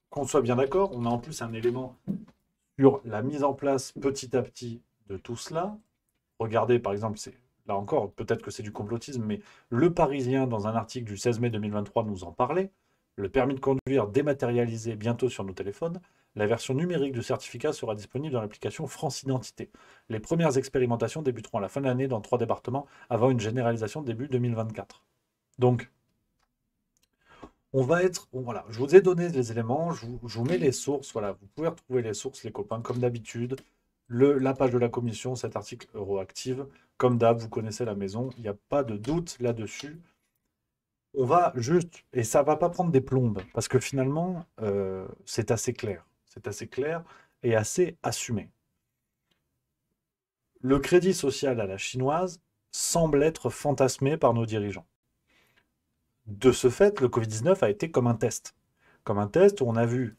qu'on soit bien d'accord, on a en plus un élément sur la mise en place petit à petit de tout cela. Regardez, par exemple, là encore, peut-être que c'est du complotisme, mais Le Parisien, dans un article du 16 mai 2023, nous en parlait. Le permis de conduire dématérialisé bientôt sur nos téléphones. La version numérique du certificat sera disponible dans l'application France Identité. Les premières expérimentations débuteront à la fin de l'année dans 3 départements, avant une généralisation début 2024. Donc, voilà, je vous ai donné les éléments, je vous mets les sources, voilà, vous pouvez retrouver les sources, les copains, comme d'habitude. La page de la commission, cet article Euroactive, comme d'hab, vous connaissez la maison, il n'y a pas de doute là-dessus. On va juste, et ça va pas prendre des plombes, parce que finalement, c'est assez clair et assez assumé. Le crédit social à la chinoise semble être fantasmé par nos dirigeants. De ce fait, le Covid-19 a été comme un test. Comme un test où on a vu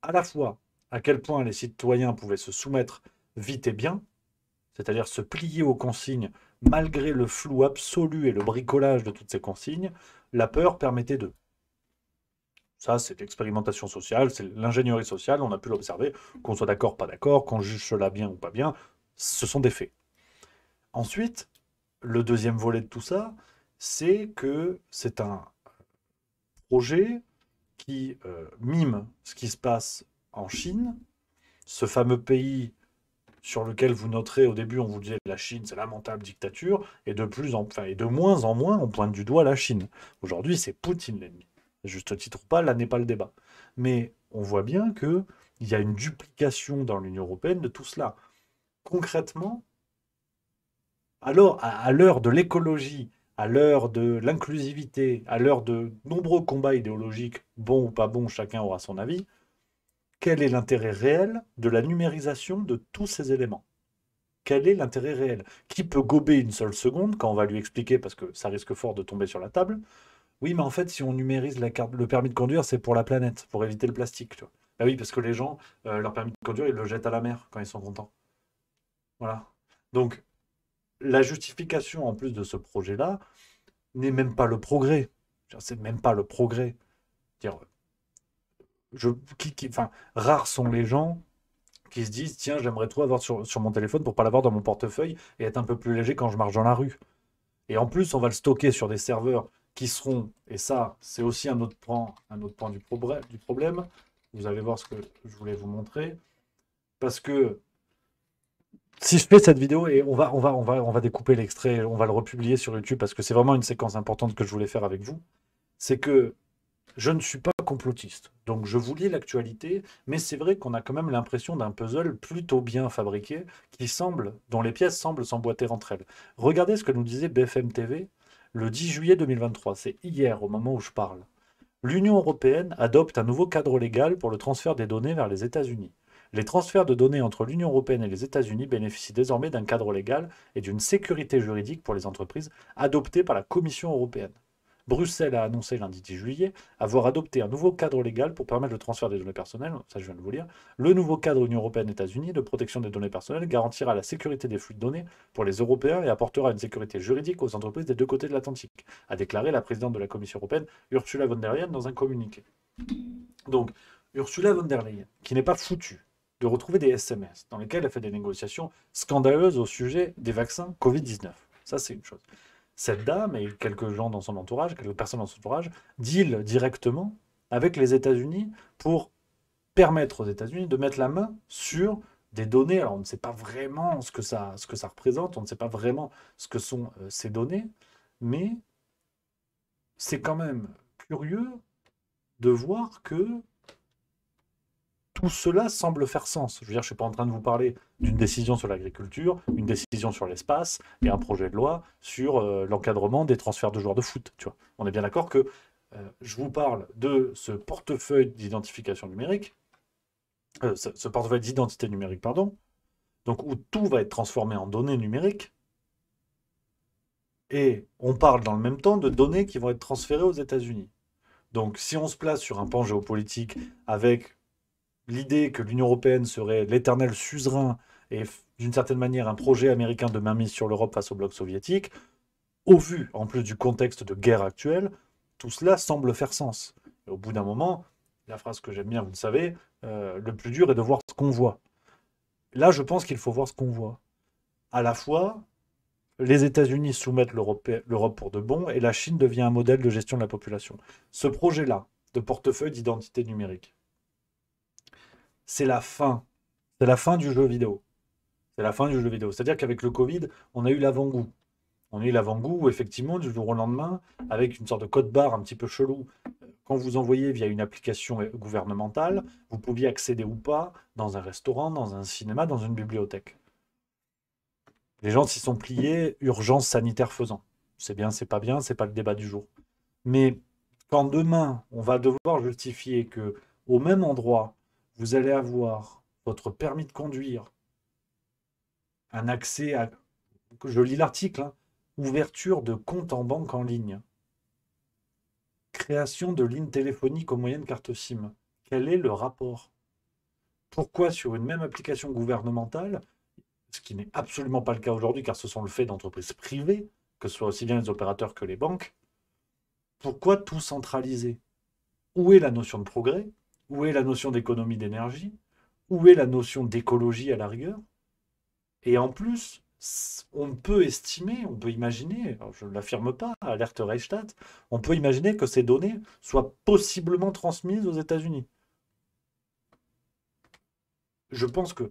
à la fois à quel point les citoyens pouvaient se soumettre vite et bien, c'est-à-dire se plier aux consignes malgré le flou absolu et le bricolage de toutes ces consignes, la peur permettait d'eux. Ça, c'est l'expérimentation sociale, c'est l'ingénierie sociale, on a pu l'observer, qu'on soit d'accord, pas d'accord, qu'on juge cela bien ou pas bien, ce sont des faits. Ensuite, le deuxième volet de tout ça, c'est que c'est un projet qui mime ce qui se passe en Chine, ce fameux pays sur lequel vous noterez, au début on vous disait la Chine c'est lamentable dictature, et de moins en moins on pointe du doigt la Chine. Aujourd'hui c'est Poutine l'ennemi. juste titre ou pas, là n'est pas le débat. Mais on voit bien qu'il y a une duplication dans l'Union européenne de tout cela. Concrètement, alors, à l'heure de l'écologie, à l'heure de l'inclusivité, à l'heure de nombreux combats idéologiques, bons ou pas bons, chacun aura son avis, quel est l'intérêt réel de la numérisation de tous ces éléments? Quel est l'intérêt réel? Qui peut gober une seule seconde quand on va lui expliquer, parce que ça risque fort de tomber sur la table, oui, mais en fait, si on numérise le permis de conduire, c'est pour la planète, pour éviter le plastique, tu vois. Bah oui, parce que les gens, leur permis de conduire, ils le jettent à la mer quand ils sont contents. Voilà. Donc, la justification en plus de ce projet-là n'est même pas le progrès. C'est même pas le progrès. Dire, enfin, rares sont les gens qui se disent tiens, j'aimerais trop avoir sur mon téléphone pour pas l'avoir dans mon portefeuille et être un peu plus léger quand je marche dans la rue. Et en plus, on va le stocker sur des serveurs qui seront, et ça, c'est aussi un autre point du problème. Vous allez voir ce que je voulais vous montrer. Parce que si je fais cette vidéo, et on va découper l'extrait, on va le republier sur YouTube, parce que c'est vraiment une séquence importante que je voulais faire avec vous, c'est que je ne suis pas complotiste. Donc je vous lis l'actualité, mais c'est vrai qu'on a quand même l'impression d'un puzzle plutôt bien fabriqué, dont les pièces semblent s'emboîter entre elles. Regardez ce que nous disait BFM TV le 10 juillet 2023, c'est hier au moment où je parle. L'Union européenne adopte un nouveau cadre légal pour le transfert des données vers les États-Unis. Les transferts de données entre l'Union européenne et les États-Unis bénéficient désormais d'un cadre légal et d'une sécurité juridique pour les entreprises adoptés par la Commission européenne. Bruxelles a annoncé lundi 10 juillet avoir adopté un nouveau cadre légal pour permettre le transfert des données personnelles, ça je viens de vous lire. Le nouveau cadre Union européenne-États-Unis de protection des données personnelles garantira la sécurité des flux de données pour les Européens et apportera une sécurité juridique aux entreprises des deux côtés de l'Atlantique, a déclaré la présidente de la Commission européenne, Ursula von der Leyen, dans un communiqué. Donc, Ursula von der Leyen, qui n'est pas foutue de retrouver des SMS dans lesquels elle fait des négociations scandaleuses au sujet des vaccins Covid-19. Ça, c'est une chose. Cette dame et quelques gens dans son entourage, quelques personnes dans son entourage, dealent directement avec les États-Unis pour permettre aux États-Unis de mettre la main sur des données. Alors, on ne sait pas vraiment ce que ça représente, on ne sait pas vraiment ce que sont ces données, mais c'est quand même curieux de voir que tout cela semble faire sens. Je veux dire, je ne suis pas en train de vous parler d'une décision sur l'agriculture, une décision sur l'espace et un projet de loi sur l'encadrement des transferts de joueurs de foot. Tu vois. On est bien d'accord que je vous parle de ce portefeuille d'identification numérique, ce portefeuille d'identité numérique, pardon, donc où tout va être transformé en données numériques, et on parle dans le même temps de données qui vont être transférées aux États-Unis. Donc si on se place sur un pan géopolitique avec l'idée que l'Union européenne serait l'éternel suzerain et d'une certaine manière un projet américain de mainmise sur l'Europe face au bloc soviétique, au vu en plus du contexte de guerre actuelle, tout cela semble faire sens. Et au bout d'un moment, la phrase que j'aime bien, vous le savez, le plus dur est de voir ce qu'on voit. Là, je pense qu'il faut voir ce qu'on voit. À la fois, les États-Unis soumettent l'Europe pour de bon et la Chine devient un modèle de gestion de la population. Ce projet-là, de portefeuille d'identité numérique, c'est la fin. C'est la fin du jeu vidéo. C'est la fin du jeu vidéo. C'est-à-dire qu'avec le Covid, on a eu l'avant-goût. On a eu l'avant-goût où, effectivement, du jour au lendemain, avec une sorte de code-barre un petit peu chelou, quand vous envoyez via une application gouvernementale, vous pouviez accéder ou pas dans un restaurant, dans un cinéma, dans une bibliothèque. Les gens s'y sont pliés, urgence sanitaire faisant. C'est bien, c'est pas le débat du jour. Mais quand demain, on va devoir justifier que au même endroit, vous allez avoir votre permis de conduire, un accès à, je lis l'article, hein, ouverture de compte en banque en ligne, création de lignes téléphoniques aux moyennes cartes SIM. Quel est le rapport? Pourquoi sur une même application gouvernementale, ce qui n'est absolument pas le cas aujourd'hui car ce sont le fait d'entreprises privées, que ce soit aussi bien les opérateurs que les banques, pourquoi tout centraliser? Où est la notion de progrès? Où est la notion d'économie d'énergie? Où est la notion d'écologie à la rigueur? Et en plus, on peut estimer, on peut imaginer, je ne l'affirme pas, alerte Reichstadt, on peut imaginer que ces données soient possiblement transmises aux États-Unis. Je pense que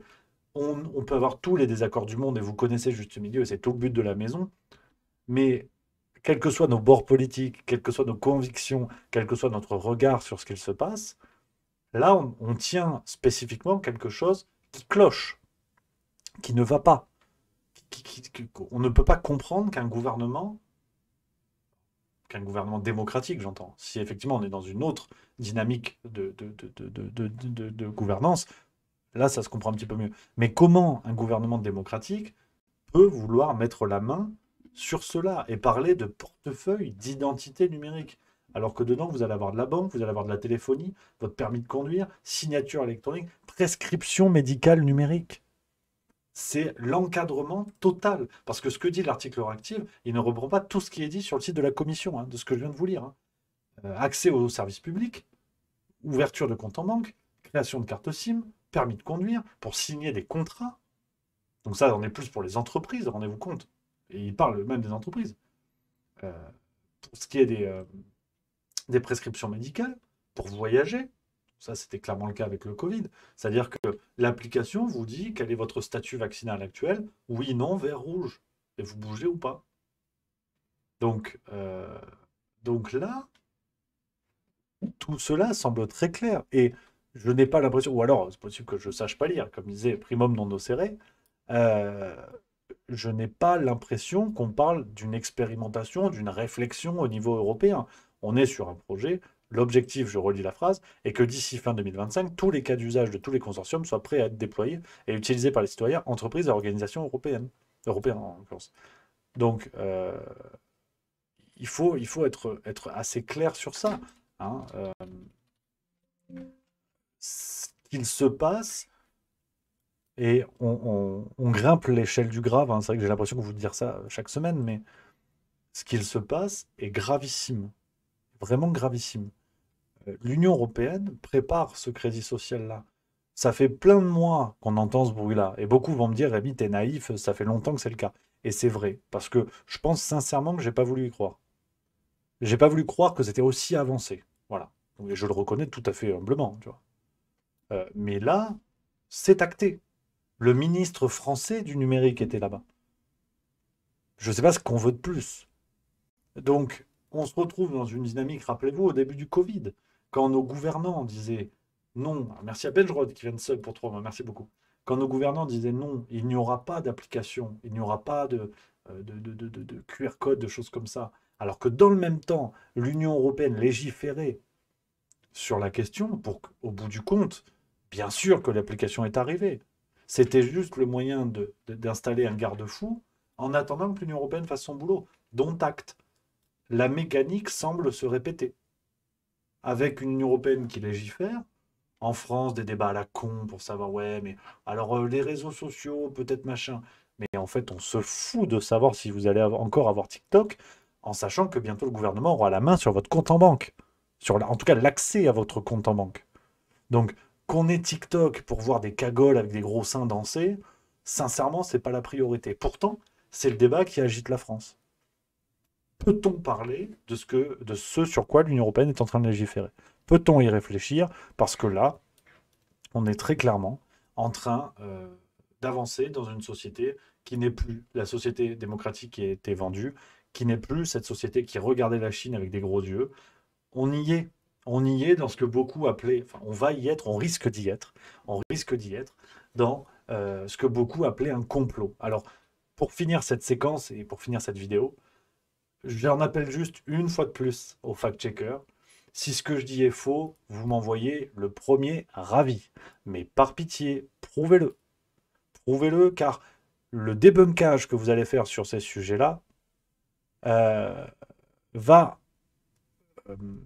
on peut avoir tous les désaccords du monde, et vous connaissez juste milieu, et c'est tout le but de la maison, mais quels que soient nos bords politiques, quelles que soient nos convictions, quel que soit notre regard sur ce qu'il se passe, là, on tient spécifiquement quelque chose qui cloche, qui ne va pas. On ne peut pas comprendre qu'un gouvernement démocratique, j'entends, si effectivement on est dans une autre dynamique de gouvernance, là, ça se comprend un petit peu mieux. Mais comment un gouvernement démocratique peut vouloir mettre la main sur cela et parler de portefeuille d'identité numérique, alors que dedans, vous allez avoir de la banque, vous allez avoir de la téléphonie, votre permis de conduire, signature électronique, prescription médicale numérique. C'est l'encadrement total. Parce que ce que dit l'article réactif, il ne reprend pas tout ce qui est dit sur le site de la commission, hein, de ce que je viens de vous lire. Accès aux services publics, ouverture de compte en banque, création de carte SIM, permis de conduire, pour signer des contrats. Donc ça, on est plus pour les entreprises, rendez-vous compte. Et il parle même des entreprises. Pour ce qui est des prescriptions médicales, pour voyager, ça c'était clairement le cas avec le Covid, c'est-à-dire que l'application vous dit quel est votre statut vaccinal actuel, oui, non, vert, rouge, et vous bougez ou pas. Donc là, tout cela semble très clair. Et je n'ai pas l'impression, ou alors c'est possible que je ne sache pas lire, comme disait Primum non nocere, je n'ai pas l'impression qu'on parle d'une expérimentation, d'une réflexion au niveau européen. On est sur un projet, l'objectif, je relis la phrase, est que d'ici fin 2025, tous les cas d'usage de tous les consortiums soient prêts à être déployés et utilisés par les citoyens, entreprises et organisations européennes en l'occurrence. Donc, il faut être assez clair sur ça. Hein. Ce qu'il se passe, et on grimpe l'échelle du grave, hein. C'est vrai que j'ai l'impression que vous dire ça chaque semaine, mais ce qu'il se passe est gravissime, vraiment gravissime. L'Union européenne prépare ce crédit social-là. Ça fait plein de mois qu'on entend ce bruit-là, et beaucoup vont me dire, Rémi, t'es naïf, ça fait longtemps que c'est le cas. Et c'est vrai, parce que je pense sincèrement que j'ai pas voulu y croire. J'ai pas voulu croire que c'était aussi avancé. Voilà. Et je le reconnais tout à fait humblement, tu vois. Mais là, c'est acté. Le ministre français du numérique était là-bas. Je ne sais pas ce qu'on veut de plus. Donc, on se retrouve dans une dynamique, rappelez-vous, au début du Covid, quand nos gouvernants disaient non, merci à Benjrod qui vient de seul pour 3 mois, merci beaucoup. Quand nos gouvernants disaient non, il n'y aura pas d'application, il n'y aura pas de QR code, de choses comme ça, alors que dans le même temps, l'Union européenne légiférait sur la question pour qu'au bout du compte, bien sûr que l'application est arrivée. C'était juste le moyen d'installer un garde-fou en attendant que l'Union européenne fasse son boulot. Dont acte. La mécanique semble se répéter. Avec une Union européenne qui légifère, en France, des débats à la con pour savoir, ouais, mais alors les réseaux sociaux, peut-être machin. Mais en fait, on se fout de savoir si vous allez encore avoir TikTok, en sachant que bientôt le gouvernement aura la main sur votre compte en banque. En tout cas, l'accès à votre compte en banque. Donc, qu'on ait TikTok pour voir des cagoles avec des gros seins danser, sincèrement, c'est pas la priorité. Pourtant, c'est le débat qui agite la France. Peut-on parler de ce sur quoi l'Union européenne est en train de légiférer? Peut-on y réfléchir? Parce que là, on est très clairement en train d'avancer dans une société qui n'est plus la société démocratique qui a été vendue, qui n'est plus cette société qui regardait la Chine avec des gros yeux. On y est. On y est dans ce que beaucoup appelaient, enfin on va y être, on risque d'y être dans ce que beaucoup appelaient un complot. Alors, pour finir cette séquence et pour finir cette vidéo, j'en appelle juste une fois de plus au fact-checker. Si ce que je dis est faux, vous m'envoyez le premier ravi. Mais par pitié, prouvez-le. Prouvez-le, car le débunkage que vous allez faire sur ces sujets-là va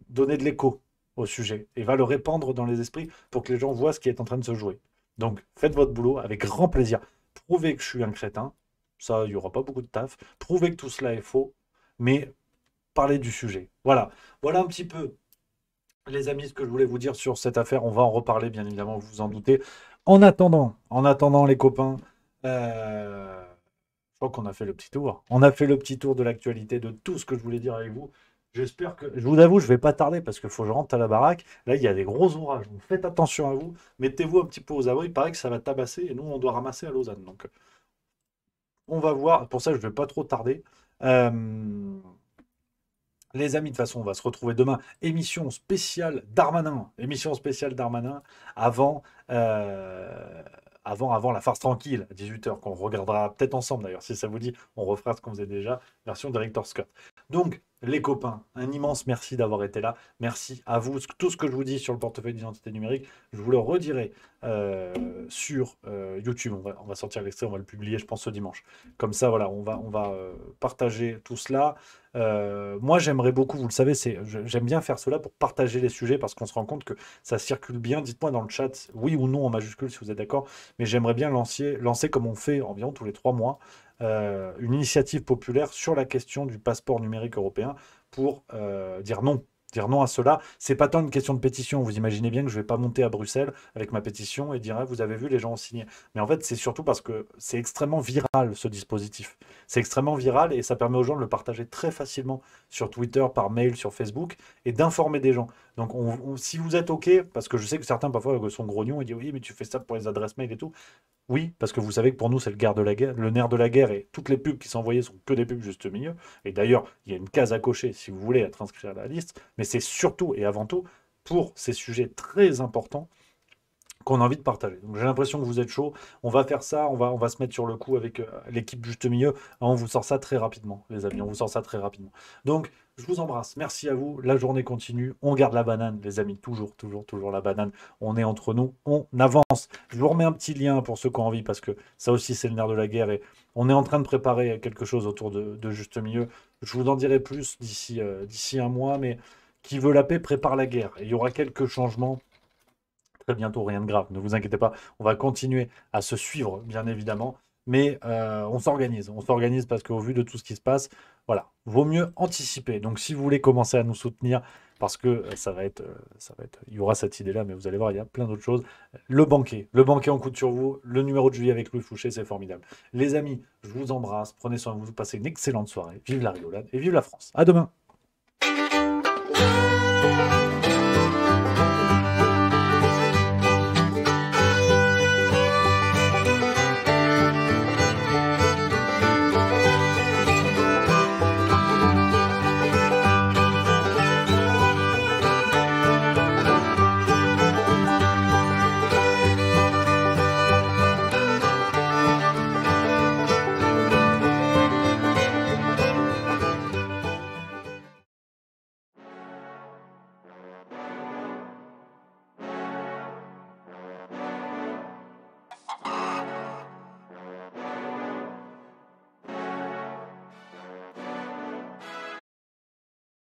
donner de l'écho au sujet et va le répandre dans les esprits pour que les gens voient ce qui est en train de se jouer. Donc, faites votre boulot avec grand plaisir. Prouvez que je suis un crétin. Ça, il n'y aura pas beaucoup de taf. Prouvez que tout cela est faux, mais parlez du sujet. Voilà. Voilà un petit peu, les amis, ce que je voulais vous dire sur cette affaire. On va en reparler, bien évidemment, vous vous en doutez. En attendant, les copains, je crois qu'on a fait le petit tour. On a fait le petit tour de l'actualité, de tout ce que je voulais dire avec vous. J'espère que... Je vous avoue, je ne vais pas tarder parce qu'il faut que je rentre à la baraque. Là, il y a des gros orages. Donc faites attention à vous. Mettez-vous un petit peu aux abris. Il paraît que ça va tabasser et nous, on doit ramasser à Lausanne. Donc, on va voir. Pour ça, je ne vais pas trop tarder. Les amis, de toute façon, on va se retrouver demain. Émission spéciale Darmanin. Émission spéciale Darmanin avant, avant la farce tranquille à 18h, qu'on regardera peut-être ensemble d'ailleurs. Si ça vous dit, on refera ce qu'on faisait déjà, version Director Scott. Donc, les copains, un immense merci d'avoir été là. Merci à vous. Tout ce que je vous dis sur le portefeuille d'identité numérique, je vous le redirai sur YouTube. On va sortir l'extrait, on va le publier, je pense, ce dimanche. Comme ça, voilà, on va partager tout cela. Moi, j'aimerais beaucoup, vous le savez, j'aime bien faire cela pour partager les sujets parce qu'on se rend compte que ça circule bien. Dites-moi dans le chat, oui ou non en majuscule si vous êtes d'accord, mais j'aimerais bien lancer comme on fait environ tous les 3 mois, une initiative populaire sur la question du passeport numérique européen pour dire non. Dire non à cela, c'est pas tant une question de pétition. Vous imaginez bien que je vais pas monter à Bruxelles avec ma pétition et dire ah, vous avez vu, les gens ont signé. Mais en fait, c'est surtout parce que c'est extrêmement viral ce dispositif. C'est extrêmement viral et ça permet aux gens de le partager très facilement sur Twitter, par mail, sur Facebook et d'informer des gens. Donc, si vous êtes OK, parce que je sais que certains parfois sont grognons et disent oui, mais tu fais ça pour les adresses mail et tout. Oui, parce que vous savez que pour nous, c'est le nerf de la guerre et toutes les pubs qui sont envoyées sont que des pubs juste milieu. Et d'ailleurs, il y a une case à cocher si vous voulez être inscrit à la liste, mais c'est surtout et avant tout pour ces sujets très importants qu'on a envie de partager. Donc j'ai l'impression que vous êtes chaud. On va faire ça, on va se mettre sur le coup avec l'équipe juste milieu. On vous sort ça très rapidement, les amis. On vous sort ça très rapidement. Donc, je vous embrasse. Merci à vous. La journée continue. On garde la banane, les amis. Toujours, toujours, toujours la banane. On est entre nous. On avance. Je vous remets un petit lien pour ceux qui ont envie parce que ça aussi, c'est le nerf de la guerre. Et on est en train de préparer quelque chose autour de juste milieu. Je vous en dirai plus d'ici un mois. Mais qui veut la paix prépare la guerre. Et il y aura quelques changements. Très bientôt, rien de grave, ne vous inquiétez pas, on va continuer à se suivre, bien évidemment, mais on s'organise parce qu'au vu de tout ce qui se passe, voilà, vaut mieux anticiper. Donc si vous voulez commencer à nous soutenir, parce que il y aura cette idée-là, mais vous allez voir, il y a plein d'autres choses. Le banquet en compte sur vous, le numéro de juillet avec Louis Fouché, c'est formidable. Les amis, je vous embrasse, prenez soin de vous, passez une excellente soirée, vive la rigolade et vive la France. À demain.